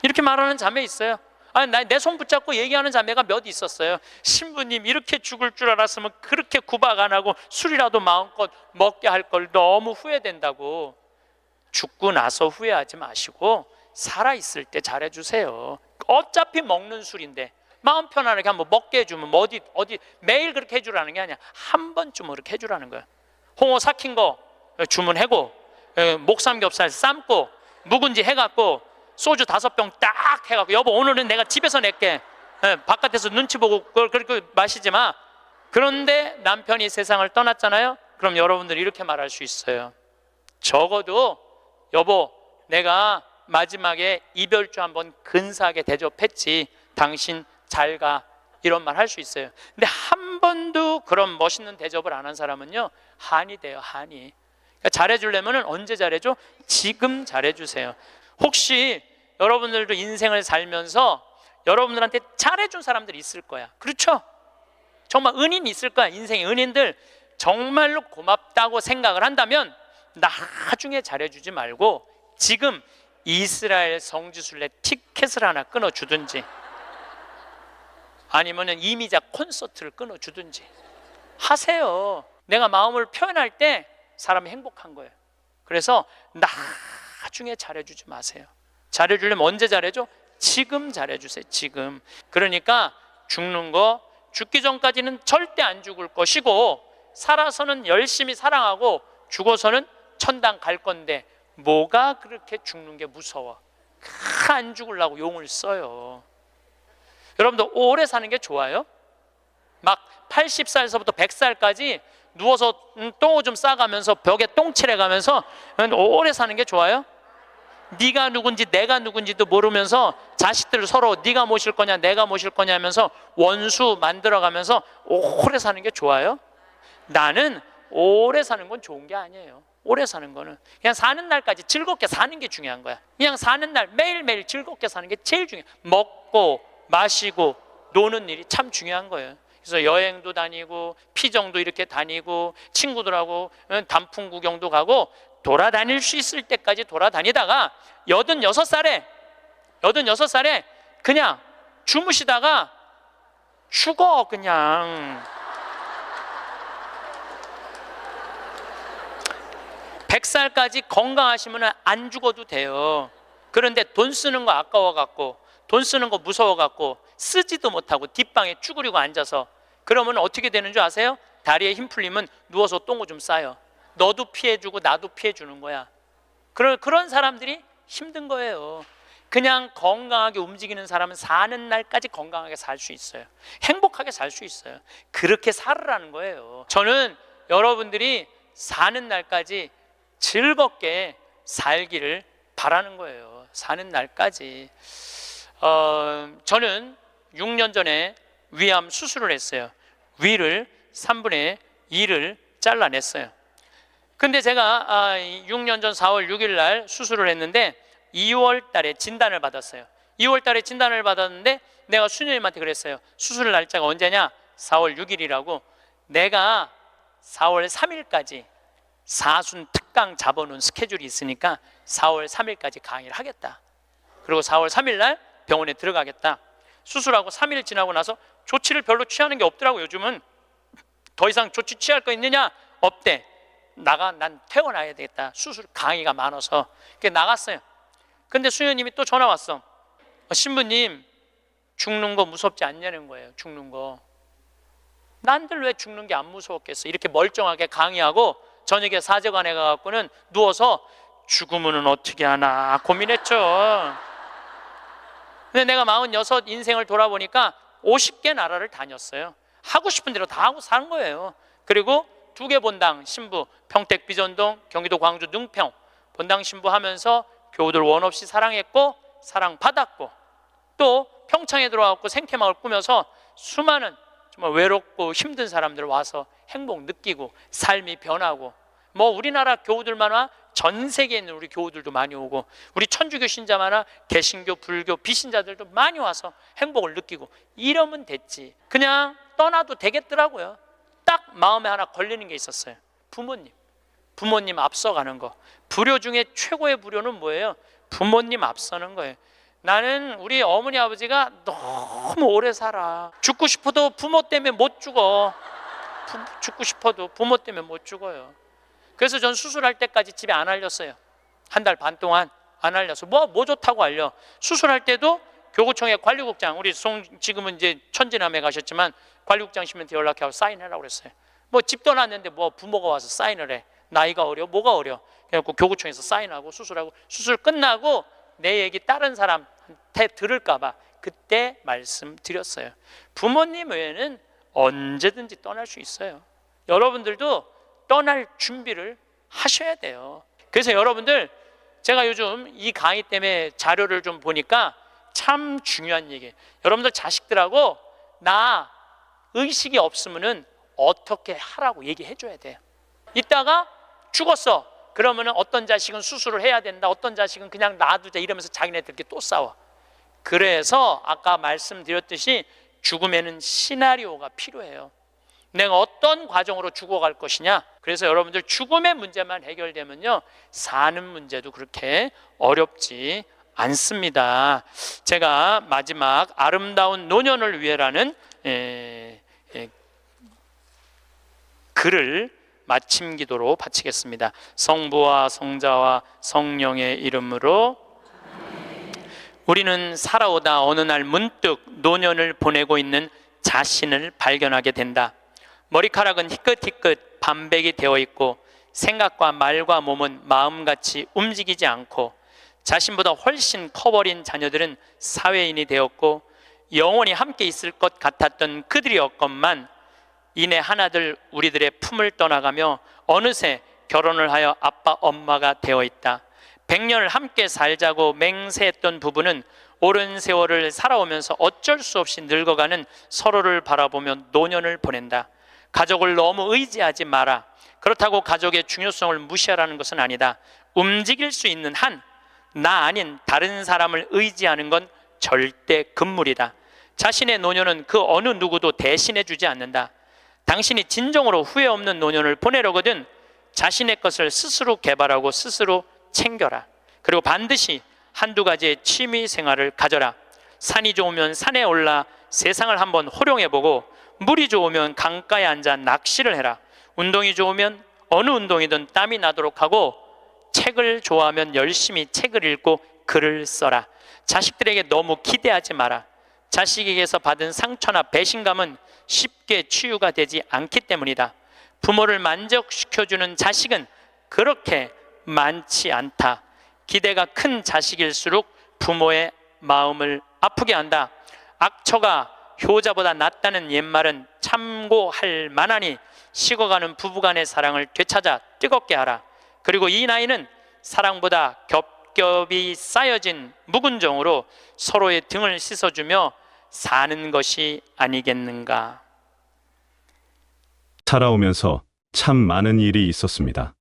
이렇게 말하는 자매 있어요. 아니, 내 손 붙잡고 얘기하는 자매가 몇 있었어요. 신부님 이렇게 죽을 줄 알았으면 그렇게 구박 안 하고 술이라도 마음껏 먹게 할 걸 너무 후회된다고. 죽고 나서 후회하지 마시고 살아있을 때 잘해주세요. 어차피 먹는 술인데 마음 편안하게 한번 먹게 해주면 어디 매일 그렇게 해주라는 게 아니야. 한 번쯤 그렇게 해주라는 거야. 홍어 삭힌 거 주문하고 목삼겹살 삶고 묵은지 해갖고 소주 5병 딱 해갖고 여보 오늘은 내가 집에서 낼게. 바깥에서 눈치 보고 그걸 그렇게 마시지 마. 그런데 남편이 세상을 떠났잖아요. 그럼 여러분들이 이렇게 말할 수 있어요. 적어도 여보 내가 마지막에 이별주 한번 근사하게 대접했지. 당신 잘 가. 이런 말 할 수 있어요. 근데 한 번도 그런 멋있는 대접을 안 한 사람은요 한이 돼요. 한이. 그러니까 잘해주려면 언제 잘해줘? 지금 잘해주세요. 혹시 여러분들도 인생을 살면서 여러분들한테 잘해준 사람들이 있을 거야. 그렇죠? 정말 은인 있을 거야. 인생의 은인들. 정말로 고맙다고 생각을 한다면 나중에 잘해주지 말고 지금 이스라엘 성지순례 티켓을 하나 끊어주든지 아니면 이미자 콘서트를 끊어주든지 하세요. 내가 마음을 표현할 때 사람이 행복한 거예요. 그래서 나중에 잘해주지 마세요. 잘해주려면 언제 잘해줘? 지금 잘해주세요. 지금. 그러니까 죽는 거 죽기 전까지는 절대 안 죽을 것이고 살아서는 열심히 사랑하고 죽어서는 천당 갈 건데 뭐가 그렇게 죽는 게 무서워. 안 죽으려고 용을 써요. 여러분들 오래 사는 게 좋아요? 막 80살서부터 100살까지 누워서 똥오줌 싸가면서 벽에 똥칠해가면서 오래 사는 게 좋아요? 네가 누군지 내가 누군지도 모르면서 자식들 서로 네가 모실 거냐 내가 모실 거냐 하면서 원수 만들어가면서 오래 사는 게 좋아요? 나는 오래 사는 건 좋은 게 아니에요. 오래 사는 거는 그냥 사는 날까지 즐겁게 사는 게 중요한 거야. 그냥 사는 날 매일매일 즐겁게 사는 게 제일 중요해. 먹고 마시고 노는 일이 참 중요한 거예요. 그래서 여행도 다니고 피정도 이렇게 다니고 친구들하고 단풍 구경도 가고 돌아다닐 수 있을 때까지 돌아다니다가 86살에 그냥 주무시다가 죽어. 그냥 100살까지 건강하시면 안 죽어도 돼요. 그런데 돈 쓰는 거 아까워갖고 돈 쓰는 거 무서워갖고 쓰지도 못하고 뒷방에 쭈그리고 앉아서 그러면 어떻게 되는 줄 아세요? 다리에 힘 풀리면 누워서 똥오줌 싸요. 너도 피해주고 나도 피해주는 거야. 그런 사람들이 힘든 거예요. 그냥 건강하게 움직이는 사람은 사는 날까지 건강하게 살 수 있어요. 행복하게 살 수 있어요. 그렇게 살으라는 거예요. 저는 여러분들이 사는 날까지 즐겁게 살기를 바라는 거예요. 사는 날까지. 저는 6년 전에 위암 수술을 했어요. 위를 3분의 2를 잘라냈어요. 근데 제가 6년 전 4월 6일 날 수술을 했는데 2월 달에 진단을 받았어요. 2월 달에 진단을 받았는데 내가 수녀님한테 그랬어요. 수술 날짜가 언제냐? 4월 6일이라고. 내가 4월 3일까지 사순 특강 잡아놓은 스케줄이 있으니까 4월 3일까지 강의를 하겠다. 그리고 4월 3일 날 병원에 들어가겠다. 수술하고 3일 지나고 나서 조치를 별로 취하는 게 없더라고. 요즘은 더 이상 조치 취할 거 있느냐? 없대. 난 퇴원해야 되겠다. 수술 강의가 많아서. 그래서 나갔어요. 근데 수녀님이 또 전화 왔어. 신부님, 죽는 거 무섭지 않냐는 거예요. 죽는 거. 난들 왜 죽는 게 안 무서웠겠어? 이렇게 멀쩡하게 강의하고 저녁에 사제관에 가갖고는 누워서 죽으면은 어떻게 하나 고민했죠. 근데 내가 46 인생을 돌아보니까 50개 나라를 다녔어요. 하고 싶은 대로 다 하고 사는 거예요. 그리고 2개 본당 신부, 평택 비전동, 경기도 광주 능평 본당 신부 하면서 교우들 원 없이 사랑했고 사랑받았고, 또 평창에 들어와서 생태마을 꾸며서 수많은 정말 외롭고 힘든 사람들 와서 행복 느끼고 삶이 변하고, 뭐 우리나라 교우들만 와 전 세계에 있는 우리 교우들도 많이 오고, 우리 천주교 신자만 와 개신교, 불교, 비신자들도 많이 와서 행복을 느끼고, 이러면 됐지. 그냥 떠나도 되겠더라고요. 딱 마음에 하나 걸리는 게 있었어요. 부모님 앞서가는 거. 불효 중에 최고의 불효는 뭐예요? 부모님 앞서는 거예요. 나는 우리 어머니 아버지가 너무 오래 살아. 죽고 싶어도 부모 때문에 못 죽어. 죽고 싶어도 부모 때문에 못 죽어요. 그래서 전 수술할 때까지 집에 안 알렸어요. 1달 반 동안 안 알려서 뭐 좋다고 알려. 수술할 때도 교구청의 관리국장, 우리 지금은 이제 천지남에 가셨지만 관리국장님한테 연락해서 사인하라고 그랬어요. 뭐 집 떠났는데 뭐 부모가 와서 사인을 해. 나이가 어려? 뭐가 어려? 그래갖고 교구청에서 사인하고 수술하고, 수술 끝나고 내 얘기 다른 사람한테 들을까봐 그때 말씀드렸어요. 부모님 외에는 언제든지 떠날 수 있어요. 여러분들도 떠날 준비를 하셔야 돼요. 그래서 여러분들, 제가 요즘 이 강의 때문에 자료를 좀 보니까 참 중요한 얘기예요. 여러분들 자식들하고 나 의식이 없으면은 어떻게 하라고 얘기해 줘야 돼요. 이따가 죽었어. 그러면은 어떤 자식은 수술을 해야 된다, 어떤 자식은 그냥 놔두자 이러면서 자기네들끼리 또 싸워. 그래서 아까 말씀드렸듯이 죽음에는 시나리오가 필요해요. 내가 어떤 과정으로 죽어갈 것이냐. 그래서 여러분들 죽음의 문제만 해결되면요, 사는 문제도 그렇게 어렵지 않습니다. 제가 마지막 아름다운 노년을 위해라는 글을 마침 기도로 바치겠습니다. 성부와 성자와 성령의 이름으로. 우리는 살아오다 어느 날 문득 노년을 보내고 있는 자신을 발견하게 된다. 머리카락은 희끗희끗 반백이 되어 있고 생각과 말과 몸은 마음같이 움직이지 않고, 자신보다 훨씬 커버린 자녀들은 사회인이 되었고, 영원히 함께 있을 것 같았던 그들이었건만 이내 하나둘 우리들의 품을 떠나가며 어느새 결혼을 하여 아빠 엄마가 되어 있다. 100년을 함께 살자고 맹세했던 부부는 오랜 세월을 살아오면서 어쩔 수 없이 늙어가는 서로를 바라보며 노년을 보낸다. 가족을 너무 의지하지 마라. 그렇다고 가족의 중요성을 무시하라는 것은 아니다. 움직일 수 있는 한 나 아닌 다른 사람을 의지하는 건 절대 금물이다. 자신의 노년은 그 어느 누구도 대신해 주지 않는다. 당신이 진정으로 후회 없는 노년을 보내려거든 자신의 것을 스스로 개발하고 스스로 챙겨라. 그리고 반드시 한두 가지의 취미 생활을 가져라. 산이 좋으면 산에 올라 세상을 한번 호령해보고, 물이 좋으면 강가에 앉아 낚시를 해라. 운동이 좋으면 어느 운동이든 땀이 나도록 하고, 책을 좋아하면 열심히 책을 읽고 글을 써라. 자식들에게 너무 기대하지 마라. 자식에게서 받은 상처나 배신감은 쉽게 치유가 되지 않기 때문이다. 부모를 만족시켜주는 자식은 그렇게 많지 않다. 기대가 큰 자식일수록 부모의 마음을 아프게 한다. 악처가 효자보다 낫다는 옛말은 참고할 만하니 식어가는 부부간의 사랑을 되찾아 뜨겁게 하라. 그리고 이 나이는 사랑보다 겹겹이 쌓여진 묵은 정으로 서로의 등을 씻어주며 사는 것이 아니겠는가. 살아오면서 참 많은 일이 있었습니다.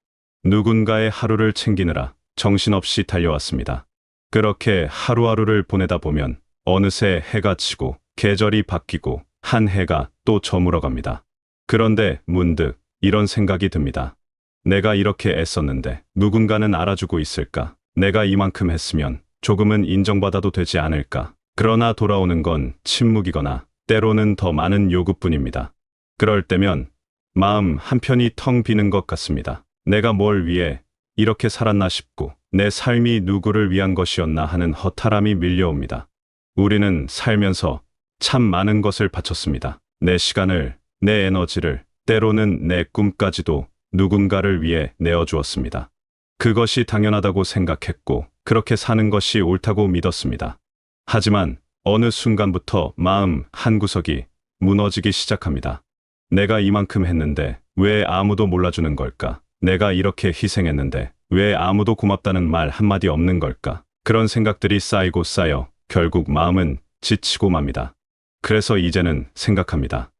누군가의 하루를 챙기느라 정신없이 달려왔습니다. 그렇게 하루하루를 보내다 보면 어느새 해가 지고 계절이 바뀌고 한 해가 또 저물어 갑니다. 그런데 문득 이런 생각이 듭니다. 내가 이렇게 애썼는데 누군가는 알아주고 있을까? 내가 이만큼 했으면 조금은 인정받아도 되지 않을까? 그러나 돌아오는 건 침묵이거나 때로는 더 많은 요구뿐입니다. 그럴 때면 마음 한편이 텅 비는 것 같습니다. 내가 뭘 위해 이렇게 살았나 싶고 내 삶이 누구를 위한 것이었나 하는 허탈함이 밀려옵니다. 우리는 살면서 참 많은 것을 바쳤습니다. 내 시간을, 내 에너지를, 때로는 내 꿈까지도 누군가를 위해 내어주었습니다. 그것이 당연하다고 생각했고 그렇게 사는 것이 옳다고 믿었습니다. 하지만 어느 순간부터 마음 한구석이 무너지기 시작합니다. 내가 이만큼 했는데 왜 아무도 몰라주는 걸까? 내가 이렇게 희생했는데 왜 아무도 고맙다는 말 한마디 없는 걸까? 그런 생각들이 쌓이고 쌓여 결국 마음은 지치고 맙니다. 그래서 이제는 생각합니다.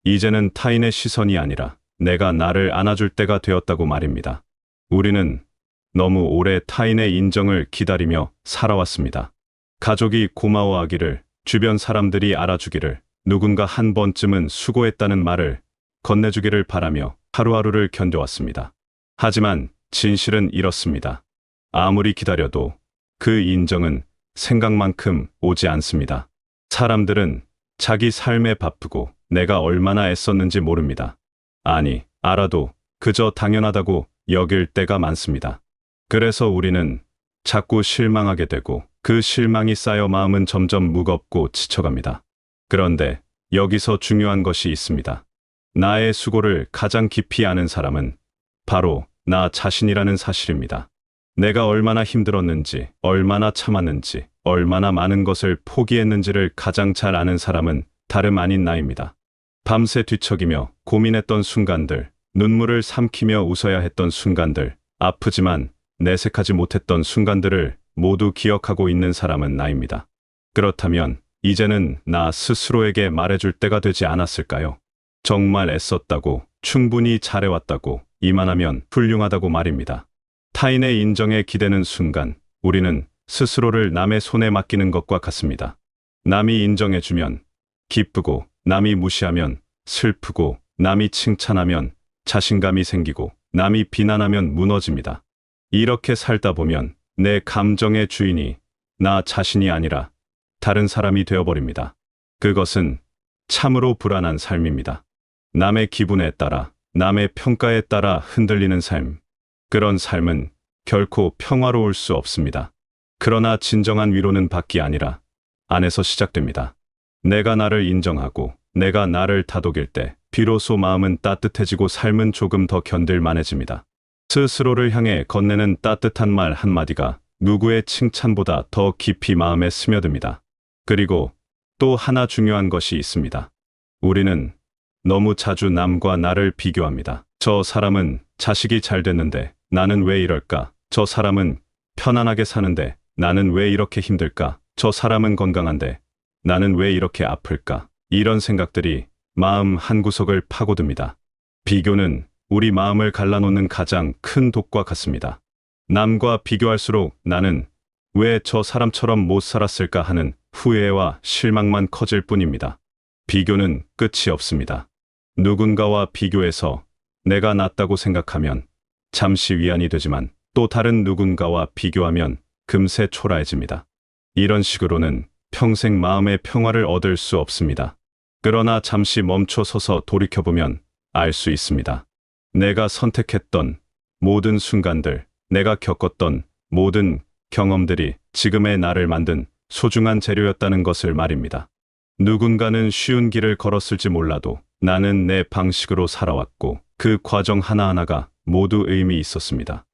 이제는 타인의 시선이 아니라 내가 나를 안아줄 때가 되었다고 말입니다. 우리는 너무 오래 타인의 인정을 기다리며 살아왔습니다. 가족이 고마워하기를, 주변 사람들이 알아주기를, 누군가 한 번쯤은 수고했다는 말을 건네주기를 바라며 하루하루를 견뎌왔습니다. 하지만 진실은 이렇습니다. 아무리 기다려도 그 인정은 생각만큼 오지 않습니다. 사람들은 자기 삶에 바쁘고 내가 얼마나 애썼는지 모릅니다. 아니, 알아도 그저 당연하다고 여길 때가 많습니다. 그래서 우리는 자꾸 실망하게 되고 그 실망이 쌓여 마음은 점점 무겁고 지쳐갑니다. 그런데 여기서 중요한 것이 있습니다. 나의 수고를 가장 깊이 아는 사람은 바로 나 자신이라는 사실입니다. 내가 얼마나 힘들었는지, 얼마나 참았는지, 얼마나 많은 것을 포기했는지를 가장 잘 아는 사람은 다름 아닌 나입니다. 밤새 뒤척이며 고민했던 순간들, 눈물을 삼키며 웃어야 했던 순간들, 아프지만 내색하지 못했던 순간들을 모두 기억하고 있는 사람은 나입니다. 그렇다면 이제는 나 스스로에게 말해줄 때가 되지 않았을까요? 정말 애썼다고, 충분히 잘해왔다고, 이만하면 훌륭하다고 말입니다. 타인의 인정에 기대는 순간 우리는 스스로를 남의 손에 맡기는 것과 같습니다. 남이 인정해주면 기쁘고, 남이 무시하면 슬프고, 남이 칭찬하면 자신감이 생기고, 남이 비난하면 무너집니다. 이렇게 살다 보면 내 감정의 주인이 나 자신이 아니라 다른 사람이 되어버립니다. 그것은 참으로 불안한 삶입니다. 남의 기분에 따라, 남의 평가에 따라 흔들리는 삶. 그런 삶은 결코 평화로울 수 없습니다. 그러나 진정한 위로는 밖이 아니라 안에서 시작됩니다. 내가 나를 인정하고 내가 나를 다독일 때 비로소 마음은 따뜻해지고 삶은 조금 더 견딜만해집니다. 스스로를 향해 건네는 따뜻한 말 한마디가 누구의 칭찬보다 더 깊이 마음에 스며듭니다. 그리고 또 하나 중요한 것이 있습니다. 우리는 너무 자주 남과 나를 비교합니다. 저 사람은 자식이 잘 됐는데 나는 왜 이럴까? 저 사람은 편안하게 사는데 나는 왜 이렇게 힘들까? 저 사람은 건강한데 나는 왜 이렇게 아플까? 이런 생각들이 마음 한구석을 파고듭니다. 비교는 우리 마음을 갈라놓는 가장 큰 독과 같습니다. 남과 비교할수록 나는 왜 저 사람처럼 못 살았을까 하는 후회와 실망만 커질 뿐입니다. 비교는 끝이 없습니다. 누군가와 비교해서 내가 낫다고 생각하면 잠시 위안이 되지만 또 다른 누군가와 비교하면 금세 초라해집니다. 이런 식으로는 평생 마음의 평화를 얻을 수 없습니다. 그러나 잠시 멈춰 서서 돌이켜보면 알 수 있습니다. 내가 선택했던 모든 순간들, 내가 겪었던 모든 경험들이 지금의 나를 만든 소중한 재료였다는 것을 말입니다. 누군가는 쉬운 길을 걸었을지 몰라도 나는 내 방식으로 살아왔고 그 과정 하나하나가 모두 의미 있었습니다.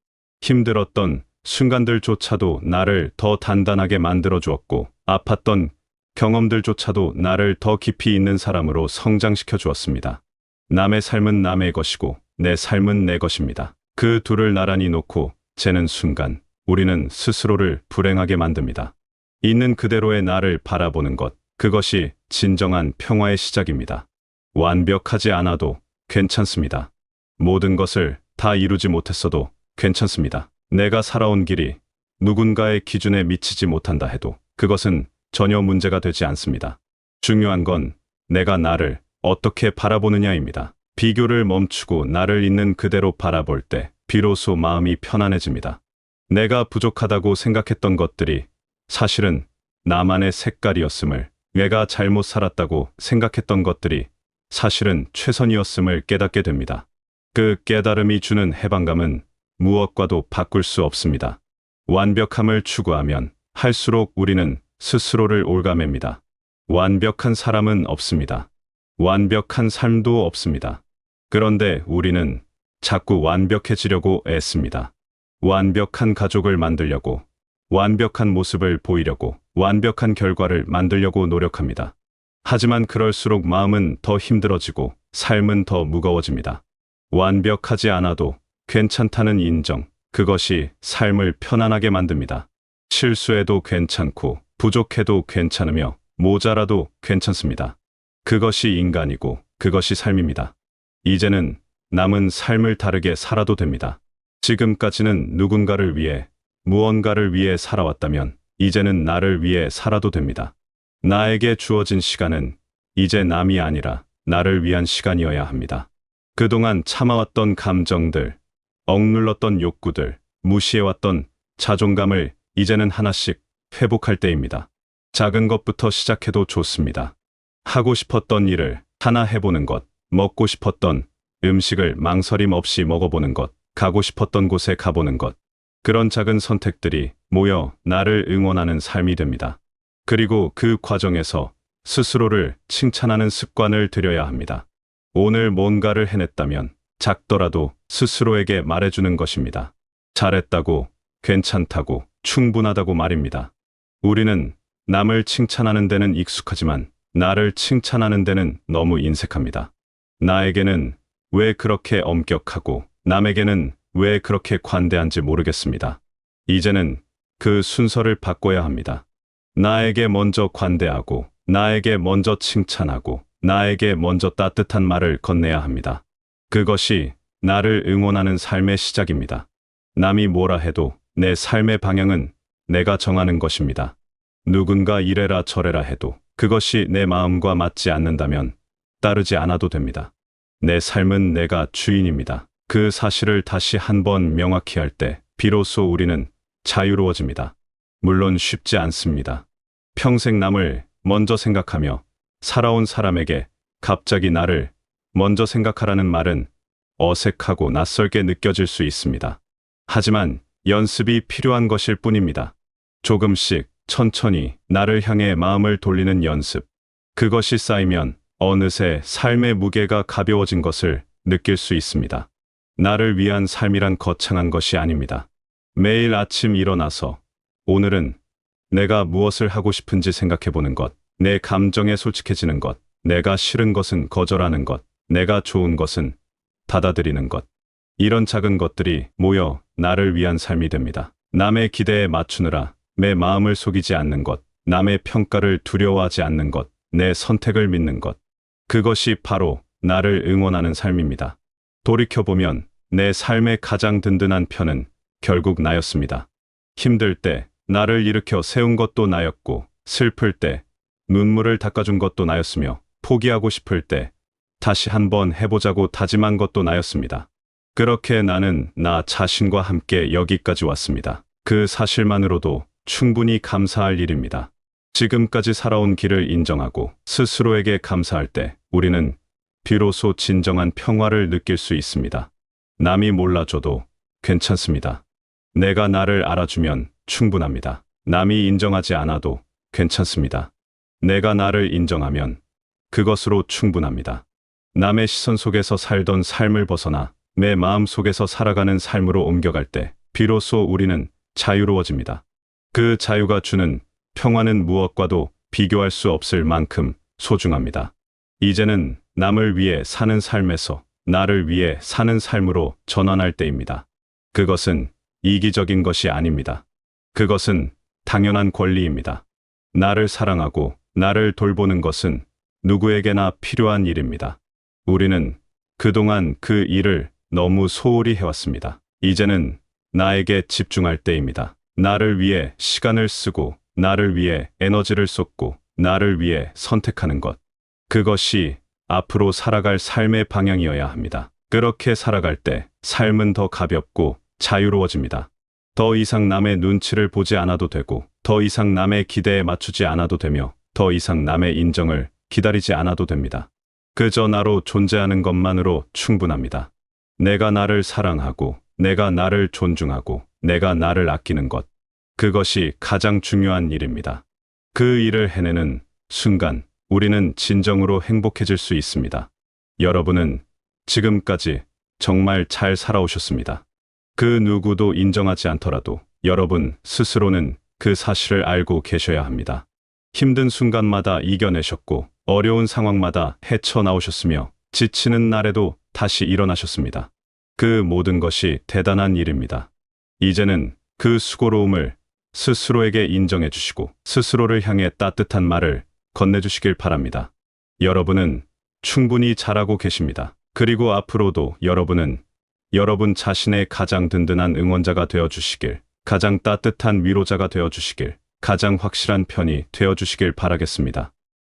힘들었던 순간들조차도 나를 더 단단하게 만들어 주었고 아팠던 경험들조차도 나를 더 깊이 있는 사람으로 성장시켜 주었습니다. 남의 삶은 남의 것이고 내 삶은 내 것입니다. 그 둘을 나란히 놓고 재는 순간 우리는 스스로를 불행하게 만듭니다. 있는 그대로의 나를 바라보는 것, 그것이 진정한 평화의 시작입니다. 완벽하지 않아도 괜찮습니다. 모든 것을 다 이루지 못했어도 괜찮습니다. 내가 살아온 길이 누군가의 기준에 미치지 못한다 해도 그것은 전혀 문제가 되지 않습니다. 중요한 건 내가 나를 어떻게 바라보느냐입니다. 비교를 멈추고 나를 있는 그대로 바라볼 때 비로소 마음이 편안해집니다. 내가 부족하다고 생각했던 것들이 사실은 나만의 색깔이었음을, 내가 잘못 살았다고 생각했던 것들이 사실은 최선이었음을 깨닫게 됩니다. 그 깨달음이 주는 해방감은 무엇과도 바꿀 수 없습니다. 완벽함을 추구하면 할수록 우리는 스스로를 올가맵니다. 완벽한 사람은 없습니다. 완벽한 삶도 없습니다. 그런데 우리는 자꾸 완벽해지려고 애씁니다. 완벽한 가족을 만들려고, 완벽한 모습을 보이려고, 완벽한 결과를 만들려고 노력합니다. 하지만 그럴수록 마음은 더 힘들어지고 삶은 더 무거워집니다. 완벽하지 않아도 괜찮다는 인정, 그것이 삶을 편안하게 만듭니다. 실수해도 괜찮고 부족해도 괜찮으며 모자라도 괜찮습니다. 그것이 인간이고 그것이 삶입니다. 이제는 남은 삶을 다르게 살아도 됩니다. 지금까지는 누군가를 위해, 무언가를 위해 살아왔다면 이제는 나를 위해 살아도 됩니다. 나에게 주어진 시간은 이제 남이 아니라 나를 위한 시간이어야 합니다. 그동안 참아왔던 감정들, 억눌렀던 욕구들, 무시해왔던 자존감을 이제는 하나씩 회복할 때입니다. 작은 것부터 시작해도 좋습니다. 하고 싶었던 일을 하나 해보는 것, 먹고 싶었던 음식을 망설임 없이 먹어보는 것, 가고 싶었던 곳에 가보는 것. 그런 작은 선택들이 모여 나를 응원하는 삶이 됩니다. 그리고 그 과정에서 스스로를 칭찬하는 습관을 들여야 합니다. 오늘 뭔가를 해냈다면 작더라도 스스로에게 말해주는 것입니다. 잘했다고, 괜찮다고, 충분하다고 말입니다. 우리는 남을 칭찬하는 데는 익숙하지만 나를 칭찬하는 데는 너무 인색합니다. 나에게는 왜 그렇게 엄격하고 남에게는 왜 그렇게 관대한지 모르겠습니다. 이제는 그 순서를 바꿔야 합니다. 나에게 먼저 관대하고, 나에게 먼저 칭찬하고, 나에게 먼저 따뜻한 말을 건네야 합니다. 그것이 나를 응원하는 삶의 시작입니다. 남이 뭐라 해도 내 삶의 방향은 내가 정하는 것입니다. 누군가 이래라 저래라 해도 그것이 내 마음과 맞지 않는다면 따르지 않아도 됩니다. 내 삶은 내가 주인입니다. 그 사실을 다시 한번 명확히 할 때 비로소 우리는 자유로워집니다. 물론 쉽지 않습니다. 평생 남을 먼저 생각하며 살아온 사람에게 갑자기 나를 먼저 생각하라는 말은 어색하고 낯설게 느껴질 수 있습니다. 하지만 연습이 필요한 것일 뿐입니다. 조금씩 천천히 나를 향해 마음을 돌리는 연습. 그것이 쌓이면 어느새 삶의 무게가 가벼워진 것을 느낄 수 있습니다. 나를 위한 삶이란 거창한 것이 아닙니다. 매일 아침 일어나서 오늘은 내가 무엇을 하고 싶은지 생각해보는 것, 내 감정에 솔직해지는 것, 내가 싫은 것은 거절하는 것, 내가 좋은 것은 받아들이는 것. 이런 작은 것들이 모여 나를 위한 삶이 됩니다. 남의 기대에 맞추느라 내 마음을 속이지 않는 것, 남의 평가를 두려워하지 않는 것, 내 선택을 믿는 것. 그것이 바로 나를 응원하는 삶입니다. 돌이켜보면 내 삶의 가장 든든한 편은 결국 나였습니다. 힘들 때 나를 일으켜 세운 것도 나였고, 슬플 때 눈물을 닦아준 것도 나였으며, 포기하고 싶을 때 다시 한번 해보자고 다짐한 것도 나였습니다. 그렇게 나는 나 자신과 함께 여기까지 왔습니다. 그 사실만으로도 충분히 감사할 일입니다. 지금까지 살아온 길을 인정하고 스스로에게 감사할 때 우리는 비로소 진정한 평화를 느낄 수 있습니다. 남이 몰라줘도 괜찮습니다. 내가 나를 알아주면 충분합니다. 남이 인정하지 않아도 괜찮습니다. 내가 나를 인정하면 그것으로 충분합니다. 남의 시선 속에서 살던 삶을 벗어나 내 마음 속에서 살아가는 삶으로 옮겨갈 때 비로소 우리는 자유로워집니다. 그 자유가 주는 평화는 무엇과도 비교할 수 없을 만큼 소중합니다. 이제는 남을 위해 사는 삶에서 나를 위해 사는 삶으로 전환할 때입니다. 그것은 이기적인 것이 아닙니다. 그것은 당연한 권리입니다. 나를 사랑하고 나를 돌보는 것은 누구에게나 필요한 일입니다. 우리는 그동안 그 일을 너무 소홀히 해왔습니다. 이제는 나에게 집중할 때입니다. 나를 위해 시간을 쓰고, 나를 위해 에너지를 쏟고, 나를 위해 선택하는 것. 그것이 앞으로 살아갈 삶의 방향이어야 합니다. 그렇게 살아갈 때 삶은 더 가볍고 자유로워집니다. 더 이상 남의 눈치를 보지 않아도 되고, 더 이상 남의 기대에 맞추지 않아도 되며, 더 이상 남의 인정을 기다리지 않아도 됩니다. 그저 나로 존재하는 것만으로 충분합니다. 내가 나를 사랑하고, 내가 나를 존중하고, 내가 나를 아끼는 것. 그것이 가장 중요한 일입니다. 그 일을 해내는 순간 우리는 진정으로 행복해질 수 있습니다. 여러분은 지금까지 정말 잘 살아오셨습니다. 그 누구도 인정하지 않더라도 여러분 스스로는 그 사실을 알고 계셔야 합니다. 힘든 순간마다 이겨내셨고, 어려운 상황마다 헤쳐나오셨으며, 지치는 날에도 다시 일어나셨습니다. 그 모든 것이 대단한 일입니다. 이제는 그 수고로움을 스스로에게 인정해 주시고, 스스로를 향해 따뜻한 말을 건네주시길 바랍니다. 여러분은 충분히 잘하고 계십니다. 그리고 앞으로도 여러분은 여러분 자신의 가장 든든한 응원자가 되어 주시길, 가장 따뜻한 위로자가 되어 주시길, 가장 확실한 편이 되어 주시길 바라겠습니다.